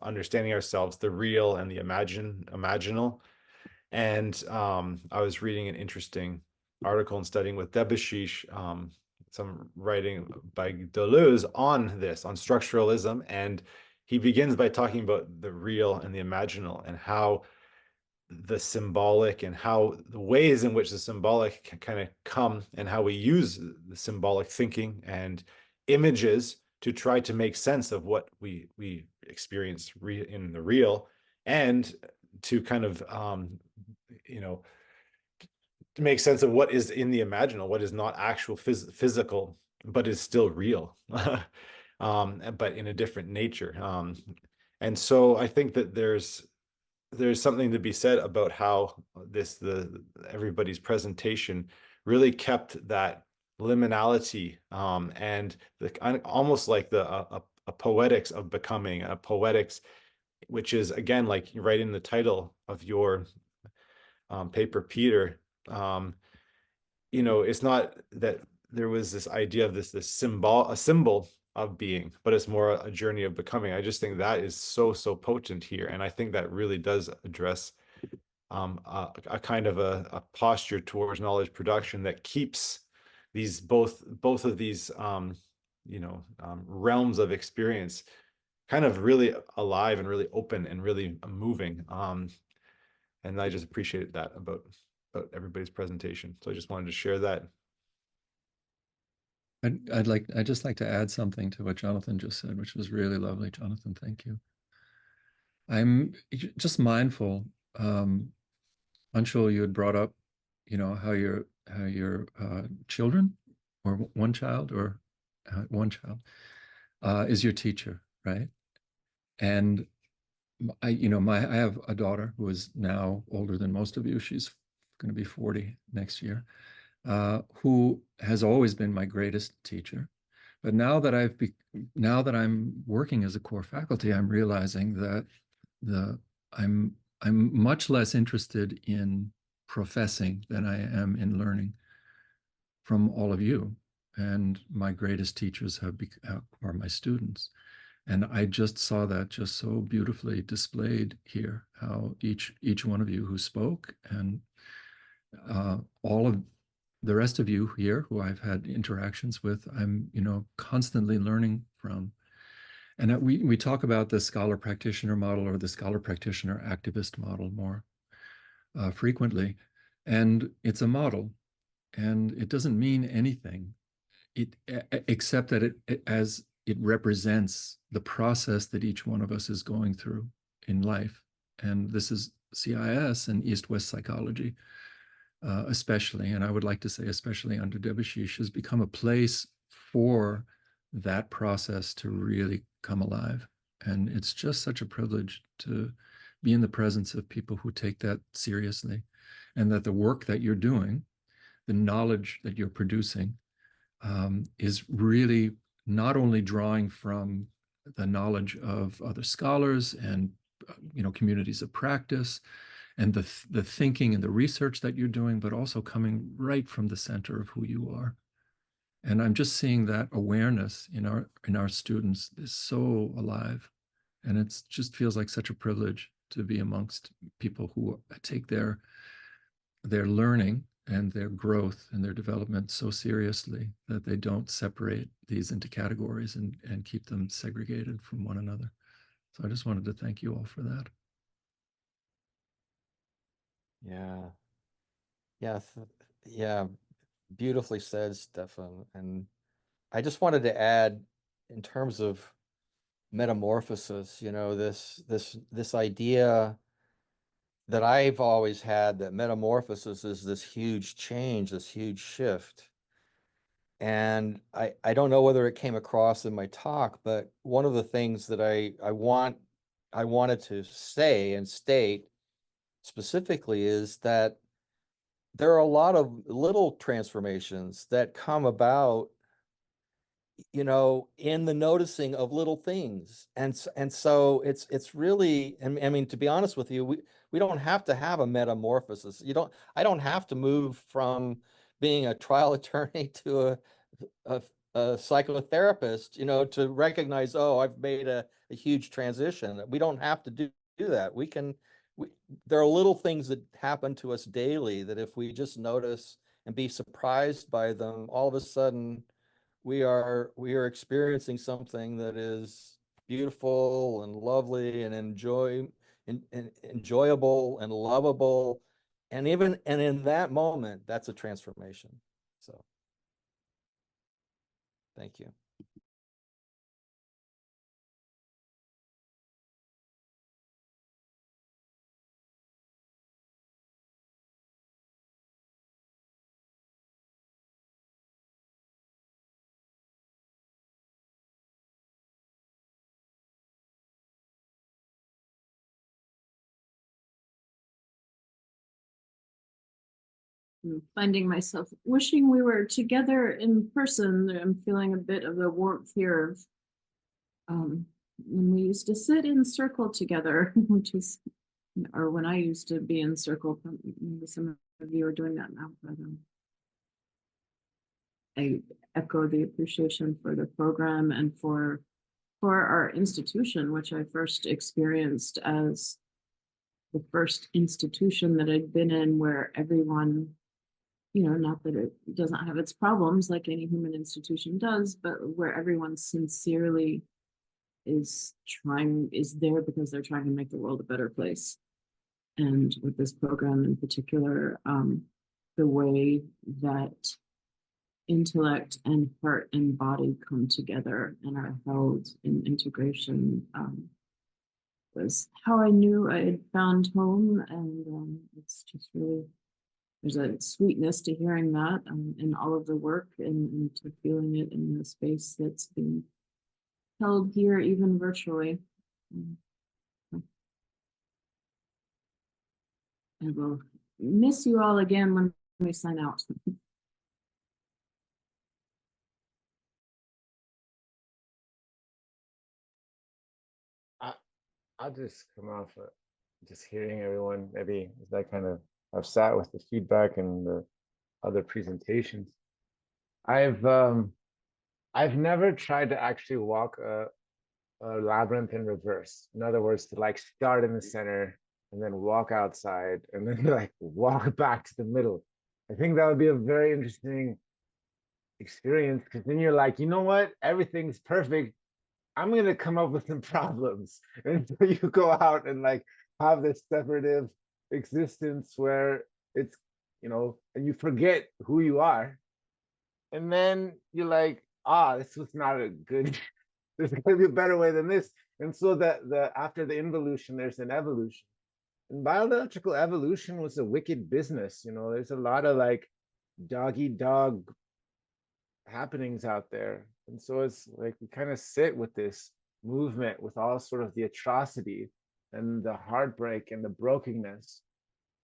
understanding ourselves, the real and the imaginal. And I was reading an interesting article and studying with Debashish, some writing by Deleuze on this, on structuralism. And he begins by talking about the real and the imaginal and how the symbolic and how the ways in which the symbolic can kind of come and how we use the symbolic thinking and images to try to make sense of what we experience in the real, and to kind of you know, to make sense of what is in the imaginal, what is not actual physical but is still real, but in a different nature. And so I think that there's something to be said about how everybody's presentation really kept that liminality, and almost like a poetics of becoming, a poetics, which is again, like right in the title of your paper, Peter. You know, it's not that there was this idea of a symbol of being, but it's more a journey of becoming. I just think that is so potent here, and I think that really does address a kind of a posture towards knowledge production that keeps these both of these you know, realms of experience kind of really alive and really open and really moving. And I just appreciated that about everybody's presentation. So I just wanted to share that. I'd just like to add something to what Jonathan just said, which was really lovely. Jonathan, thank you. I'm just mindful. Anshul, you had brought up, you know, how your children, or one child is your teacher, right? And I have a daughter who is now older than most of you. She's going to be 40 next year, who has always been my greatest teacher. But now that I'm working as a core faculty, I'm realizing that I'm much less interested in professing than I am in learning from all of you. And my greatest teachers are my students. And I just saw that just so beautifully displayed here, how each one of you who spoke, and all of the rest of you here who I've had interactions with, I'm, you know, constantly learning from. And we talk about the scholar practitioner model or the scholar practitioner activist model more frequently. And it's a model, and it doesn't mean anything except that it represents the process that each one of us is going through in life. And this is CIS and East-West psychology, especially, and I would like to say especially under Debashish, has become a place for that process to really come alive. And it's just such a privilege to be in the presence of people who take that seriously, and that the work that you're doing, the knowledge that you're producing, is really not only drawing from the knowledge of other scholars and communities of practice, and the thinking and the research that you're doing, but also coming right from the center of who you are. And I'm just seeing that awareness in our students is so alive, and it just feels like such a privilege to be amongst people who take their learning and their growth and their development so seriously that they don't separate these into categories and keep them segregated from one another. So I just wanted to thank you all for that. Yeah. Yeah. Yeah. Beautifully said, Stefan. And I just wanted to add, in terms of metamorphosis, you know, this idea that I've always had, that metamorphosis is this huge change, this huge shift. And I don't know whether it came across in my talk, but one of the things that I wanted to say and state specifically is that there are a lot of little transformations that come about, you know, in the noticing of little things. And so it's really, and I mean, to be honest with you, we don't have to have a metamorphosis. I don't have to move from being a trial attorney to a psychotherapist, you know, to recognize, oh, I've made a huge transition. We don't have to do that. There are little things that happen to us daily that if we just notice and be surprised by them, all of a sudden we are experiencing something that is beautiful and lovely and enjoyable and lovable. And in that moment, that's a transformation. So thank you. I'm finding myself wishing we were together in person. I'm feeling a bit of the warmth here of when we used to sit in circle together, which is, or when I used to be in circle. Maybe some of you are doing that now, but I echo the appreciation for the program and for our institution, which I first experienced as the first institution that I'd been in where everyone, you know, not that it doesn't have its problems like any human institution does, but where everyone sincerely is there because they're trying to make the world a better place. And with this program in particular, the way that intellect and heart and body come together and are held in integration was how I knew I had found home. And it's just really, there's a sweetness to hearing that in all of the work and to feeling it in the space that's being held here, even virtually. I will miss you all again when we sign out. I'll just come off just hearing everyone, maybe as I kind of have sat with the feedback and the other presentations. I've never tried to actually walk a labyrinth in reverse. In other words, to like start in the center and then walk outside and then like walk back to the middle. I think that would be a very interesting experience, because then you're like, you know what, everything's perfect. I'm gonna come up with some problems. And so you go out and like have this separative existence where it's, you know, and you forget who you are. And then you're like, this was not a good, there's gonna be a better way than this. And so the after the involution, there's an evolution. And biological evolution was a wicked business. You know, there's a lot of like dog happenings out there. And so it's like we kind of sit with this movement with all sort of the atrocity and the heartbreak and the brokenness.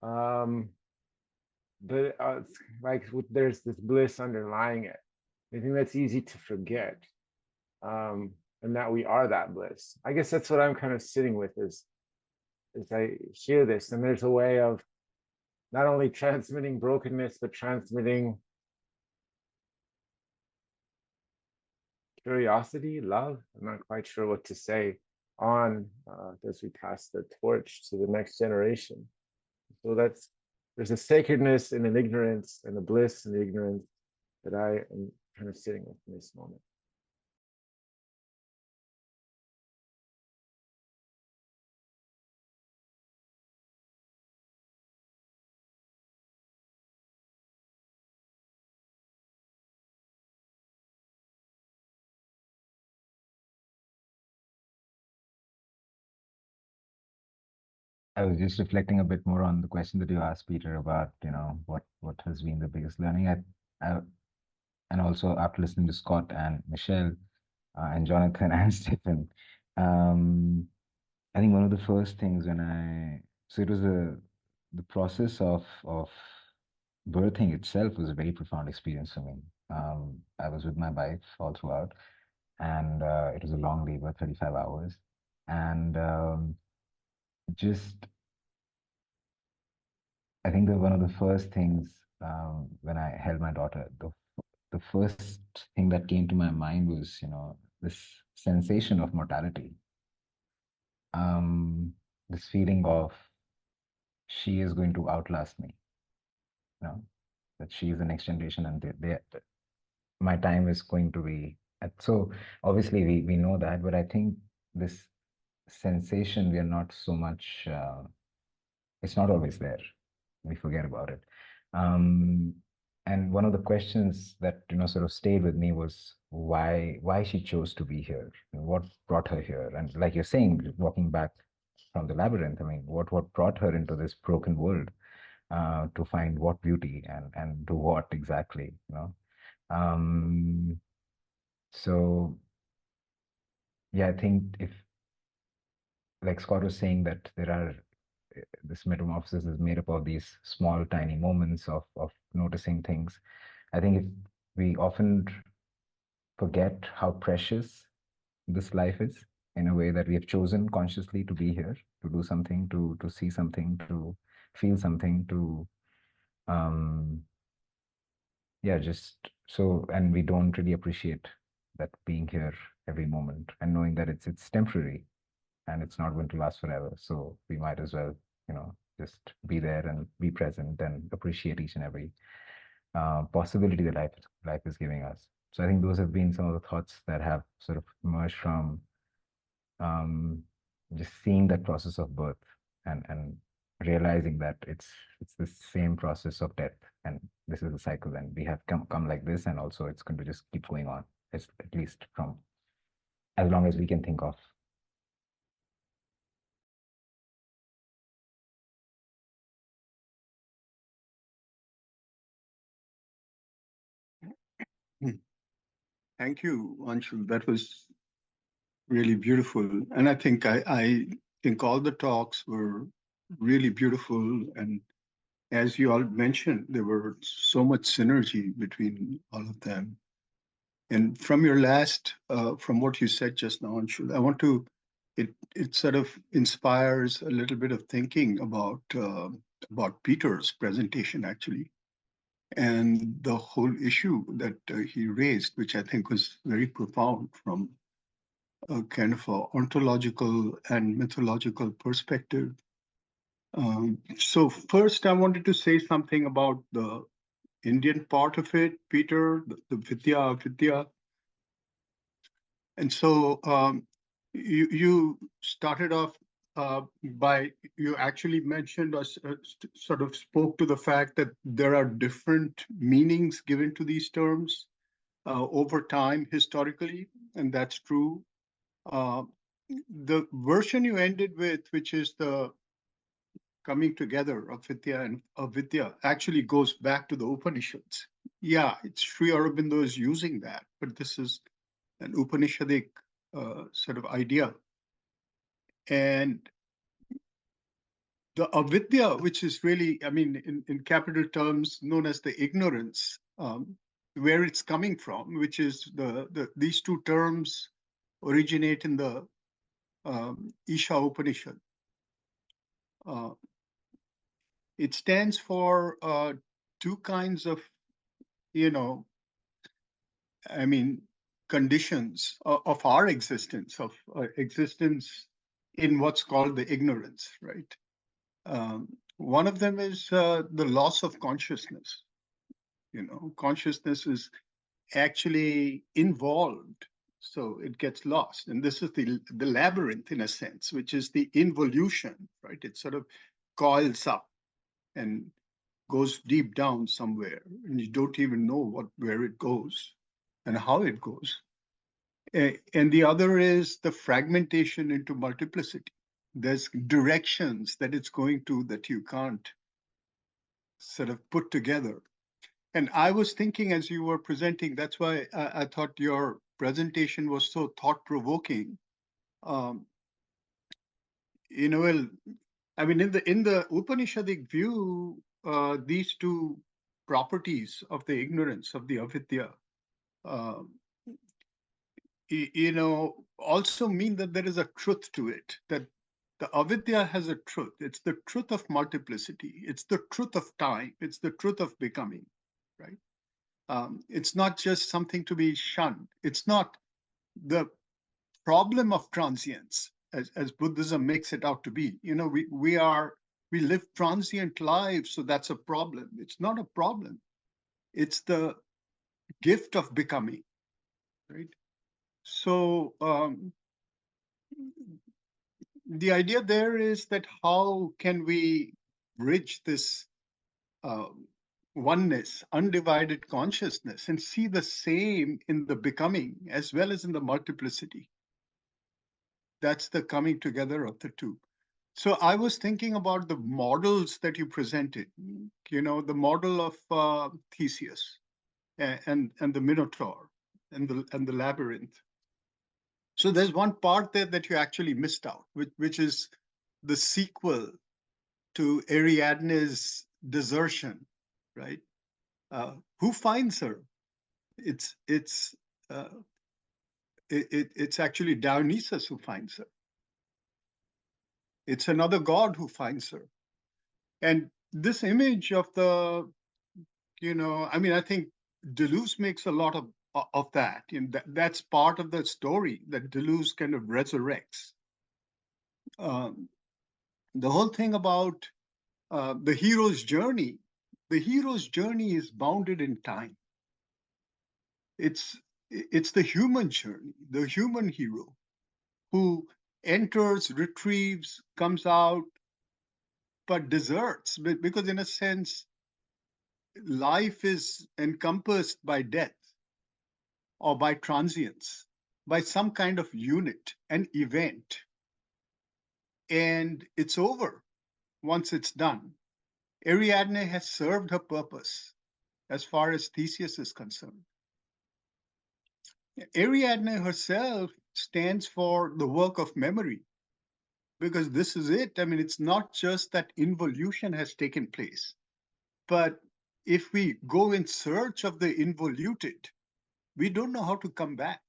But it's like there's this bliss underlying it. I think that's easy to forget. And that we are that bliss. I guess that's what I'm kind of sitting with is I hear this, and there's a way of not only transmitting brokenness, but transmitting curiosity, love. I'm not quite sure what to say on as we pass the torch to the next generation. So that's there's a sacredness in an ignorance and a bliss in the ignorance that I am kind of sitting with in this moment. I was just reflecting a bit more on the question that you asked, Peter, about, what has been the biggest learning. And also after listening to Scott and Michelle and Jonathan and Stephen, I think one of the first things so it was the process of birthing itself was a very profound experience for me. I was with my wife all throughout, and it was a long labor, 35 hours. And just, I think that one of the first things when I held my daughter, the first thing that came to my mind was, this sensation of mortality. This feeling of she is going to outlast me, that she is the next generation, and my time is going to be. So obviously we know that, but I think this sensation, we are not so much, it's not always there. We forget about it. And one of the questions that, sort of stayed with me was why she chose to be here, and what brought her here. And like you're saying, walking back from the labyrinth, I mean, what brought her into this broken world, to find what beauty and do what exactly, so yeah, I think if, like Scott was saying, that this metamorphosis is made up of these small, tiny moments of noticing things. I think if we often forget how precious this life is, in a way that we have chosen consciously to be here, to do something, to see something, to feel something, to just so, and we don't really appreciate that being here every moment, and knowing that it's temporary and it's not going to last forever. So we might as well, just be there and be present and appreciate each and every possibility that life is giving us. So I think those have been some of the thoughts that have sort of emerged from just seeing that process of birth, and realizing that it's the same process of death, and this is a cycle, and we have come like this, and also it's going to just keep going on, at least from as long as we can think of. Thank you, Anshul. That was really beautiful. And I think I think all the talks were really beautiful. And as you all mentioned, there were so much synergy between all of them. And from your last, from what you said just now, Anshul, I want to, it sort of inspires a little bit of thinking about Peter's presentation, actually, and the whole issue that he raised, which I think was very profound from a kind of a ontological and mythological perspective. So first, I wanted to say something about the Indian part of it, Peter, the Vidya. And so you started off by, you actually mentioned or sort of spoke to the fact that there are different meanings given to these terms over time historically, and that's true. The version you ended with, which is the coming together of Vidya and Avidya, actually goes back to the Upanishads. Yeah, it's Sri Aurobindo is using that, but this is an Upanishadic sort of idea. And the avidya, which is really, I mean, in capital terms, known as the ignorance, where it's coming from, which is these two terms originate in the Isha Upanishad. It stands for two kinds of, I mean, conditions of our existence, existence in what's called the ignorance, right? One of them is the loss of consciousness. Consciousness is actually involved, so it gets lost. And this is the labyrinth, in a sense, which is the involution, right? It sort of coils up and goes deep down somewhere, and you don't even know where it goes and how it goes. And the other is the fragmentation into multiplicity. There's directions that it's going to that you can't sort of put together. And I was thinking as you were presenting, that's why I thought your presentation was so thought-provoking. Well, I mean, in the Upanishadic view, these two properties of the ignorance of the avidya, also mean that there is a truth to it, that the avidya has a truth. It's the truth of multiplicity. It's the truth of time. It's the truth of becoming, right? It's not just something to be shunned. It's not the problem of transience, as Buddhism makes it out to be. We live transient lives, so that's a problem. It's not a problem. It's the gift of becoming, right? So the idea there is that how can we bridge this oneness, undivided consciousness, and see the same in the becoming as well as in the multiplicity. That's the coming together of the two. So I was thinking about the models that you presented, the model of Theseus and the Minotaur and the Labyrinth. So there's one part there that you actually missed out, which is the sequel to Ariadne's desertion, right? Who finds her? It's actually Dionysus who finds her. It's another god who finds her. And this image of the, I think Deleuze makes a lot of that. That's part of the story that Deleuze kind of resurrects. The whole thing about the hero's journey is bounded in time. It's the human journey, the human hero who enters, retrieves, comes out, but deserts, because in a sense, life is encompassed by death or by transience, by some kind of unit, an event. And it's over once it's done. Ariadne has served her purpose as far as Theseus is concerned. Ariadne herself stands for the work of memory, because this is it. I mean, it's not just that involution has taken place, but if we go in search of the involuted, we don't know how to come back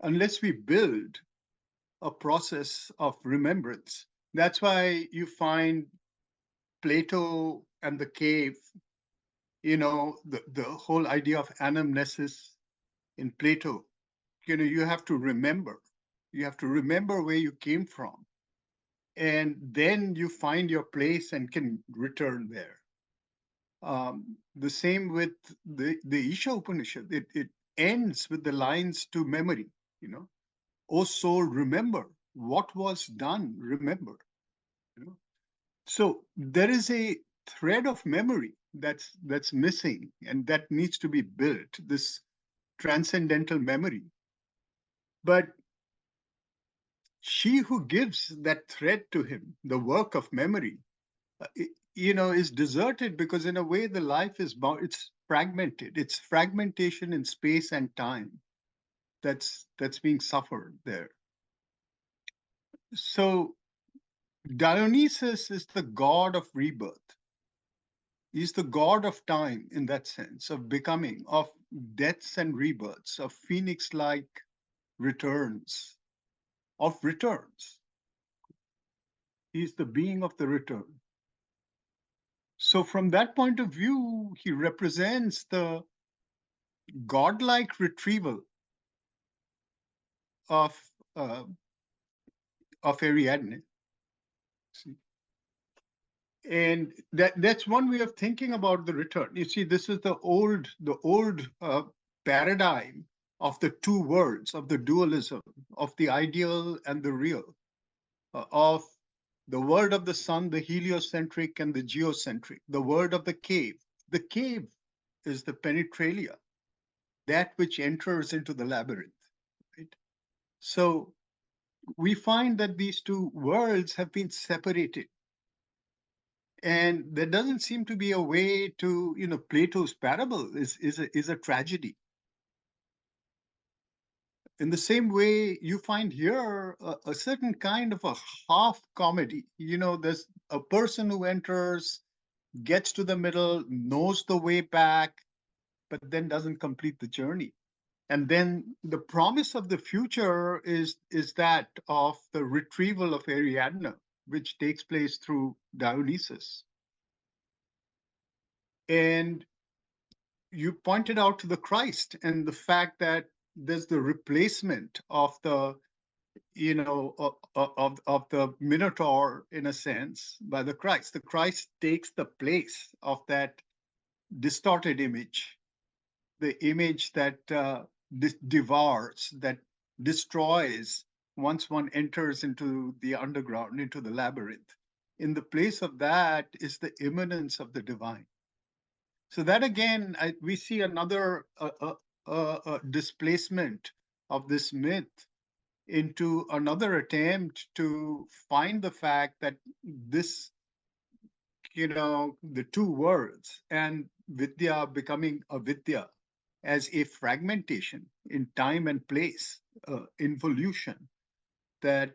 unless we build a process of remembrance. That's why you find Plato and the cave, the whole idea of anamnesis in Plato. You have to remember. You have to remember where you came from. And then you find your place and can return there. The same with the Isha Upanishad. It ends with the lines to memory, O soul, remember what was done, remember. So there is a thread of memory that's missing, and that needs to be built, this transcendental memory. But she who gives that thread to him, the work of memory, is deserted, because in a way the life is it's fragmented. It's fragmentation in space and time that's being suffered there. So Dionysus is the god of rebirth. He's the god of time in that sense, of becoming, of deaths and rebirths, of phoenix-like returns, of returns. He's the being of the return. So from that point of view, he represents the godlike retrieval of Ariadne. See? And that's one way of thinking about the return. You see, this is the old paradigm of the two worlds, of the dualism, of the ideal and the real, of the world of the sun, the heliocentric and the geocentric, the world of the cave. The cave is the penetralia, that which enters into the labyrinth. Right? So we find that these two worlds have been separated. And there doesn't seem to be a way to, Plato's parable is a tragedy. In the same way, you find here a certain kind of a half comedy. There's a person who enters, gets to the middle, knows the way back, but then doesn't complete the journey. And then the promise of the future is that of the retrieval of Ariadne, which takes place through Dionysus. And you pointed out to the Christ and the fact that there's the replacement of the, of the Minotaur, in a sense, by the Christ. The Christ takes the place of that distorted image, the image that devours, that destroys once one enters into the underground, into the labyrinth. In the place of that is the immanence of the divine. So that again, we see another displacement of this myth into another attempt to find the fact that this, the two worlds and vidya becoming avidya as a fragmentation in time and place, involution, that,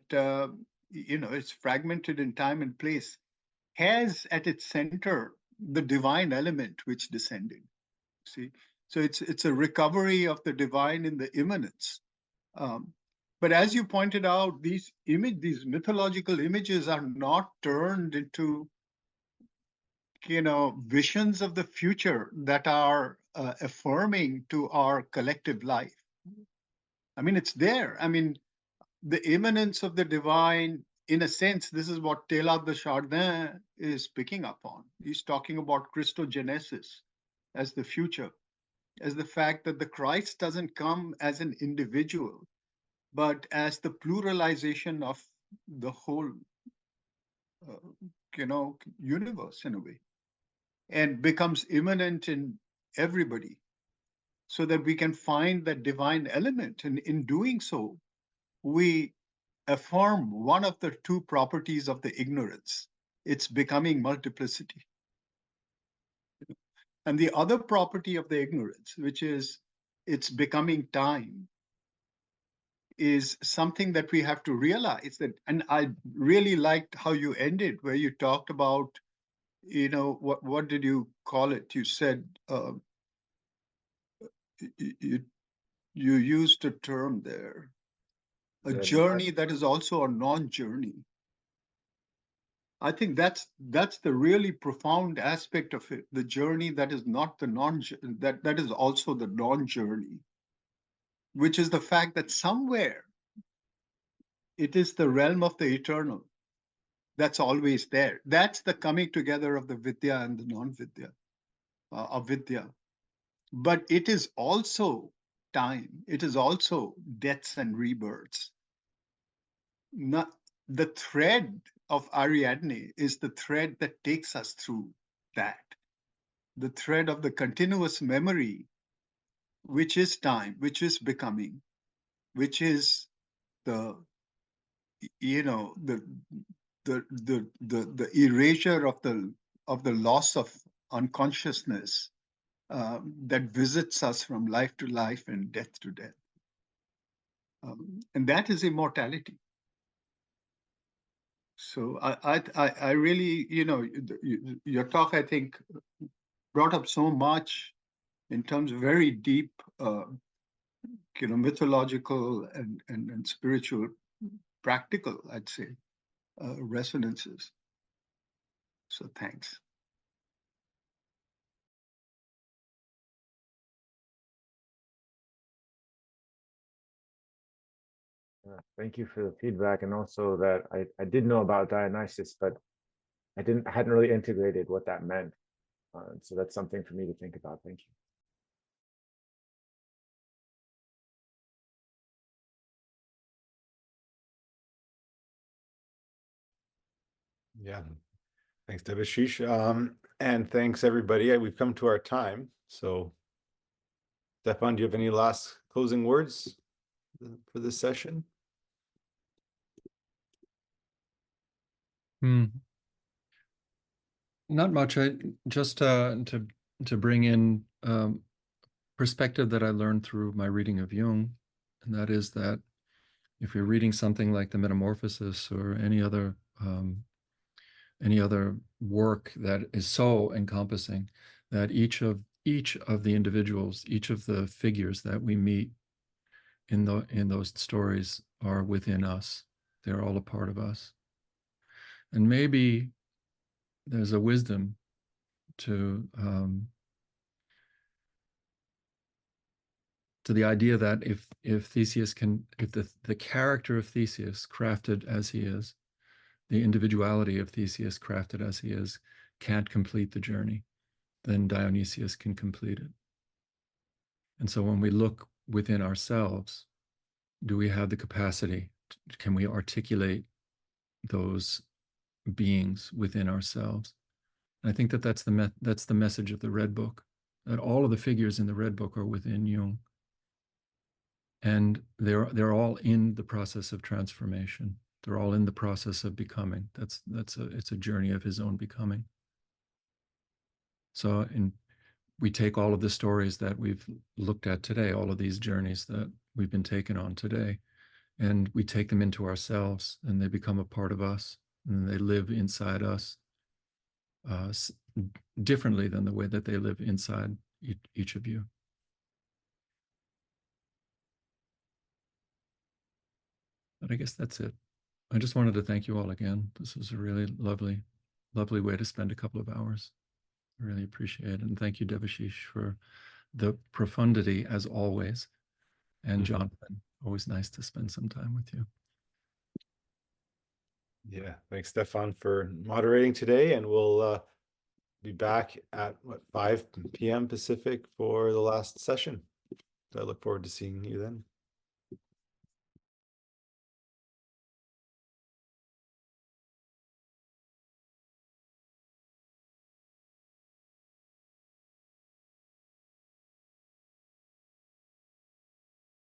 it's fragmented in time and place, has at its center the divine element which descended. See, so it's a recovery of the divine in the immanence. But as you pointed out, these mythological images are not turned into, visions of the future that are affirming to our collective life. I mean, it's there. I mean, the immanence of the divine, in a sense, this is what Teilhard de Chardin is picking up on. He's talking about Christogenesis as the future, as the fact that the Christ doesn't come as an individual, but as the pluralization of the whole, universe in a way, and becomes immanent in everybody, so that we can find that divine element. And in doing so, we affirm one of the two properties of the ignorance. It's becoming multiplicity. And the other property of the ignorance, which is it's becoming time, is something that we have to realize that. And I really liked how you ended, where you talked about, what did you call it? You said, you used a term there, a journey that is also a non-journey. I think that's the really profound aspect of it, the journey that is not the that is also the non-journey, which is the fact that somewhere it is the realm of the eternal that's always there. That's the coming together of the vidya and the non-vidya, avidya. But it is also time. It is also deaths and rebirths. Not the thread of Ariadne is the thread that takes us through that. The thread of the continuous memory, which is time, which is becoming, which is the, the erasure of the loss of unconsciousness that visits us from life to life and death to death. And that is immortality. So I really, your talk, I think, brought up so much in terms of very deep, mythological and spiritual, practical, I'd say, resonances. So thanks. Thank you for the feedback, and also that I did know about Dionysus, but I hadn't really integrated what that meant. So that's something for me to think about. Thank you. Yeah. Thanks, Debashish. And thanks everybody. We've come to our time. So Stefan, do you have any last closing words for this session? Not much. I just to bring in perspective that I learned through my reading of Jung, and that is that if you're reading something like the Metamorphosis or any other work that is so encompassing, that each of the individuals, each of the figures that we meet in those stories are within us. They're all a part of us. And maybe there's a wisdom to the idea that if Theseus if the character of Theseus, crafted as he is, the individuality of Theseus, crafted as he is, can't complete the journey, then Dionysius can complete it. And so when we look within ourselves, do we have the capacity? Can we articulate those beings within ourselves? And I think that that's the message of the Red Book, that all of the figures in the Red Book are within Jung. And they're all in the process of transformation. They're all in the process of becoming. It's a journey of his own becoming. So we take all of the stories that we've looked at today, all of these journeys that we've been taken on today, and we take them into ourselves, and they become a part of us, and they live inside us differently than the way that they live inside each of you. But I guess that's it. I just wanted to thank you all again. This was a really lovely, lovely way to spend a couple of hours. I really appreciate it. And thank you, Debashish, for the profundity as always. And Jonathan, always nice to spend some time with you. Yeah, thanks, Stefan, for moderating today. And we'll be back at 5 p.m. Pacific for the last session. So I look forward to seeing you then.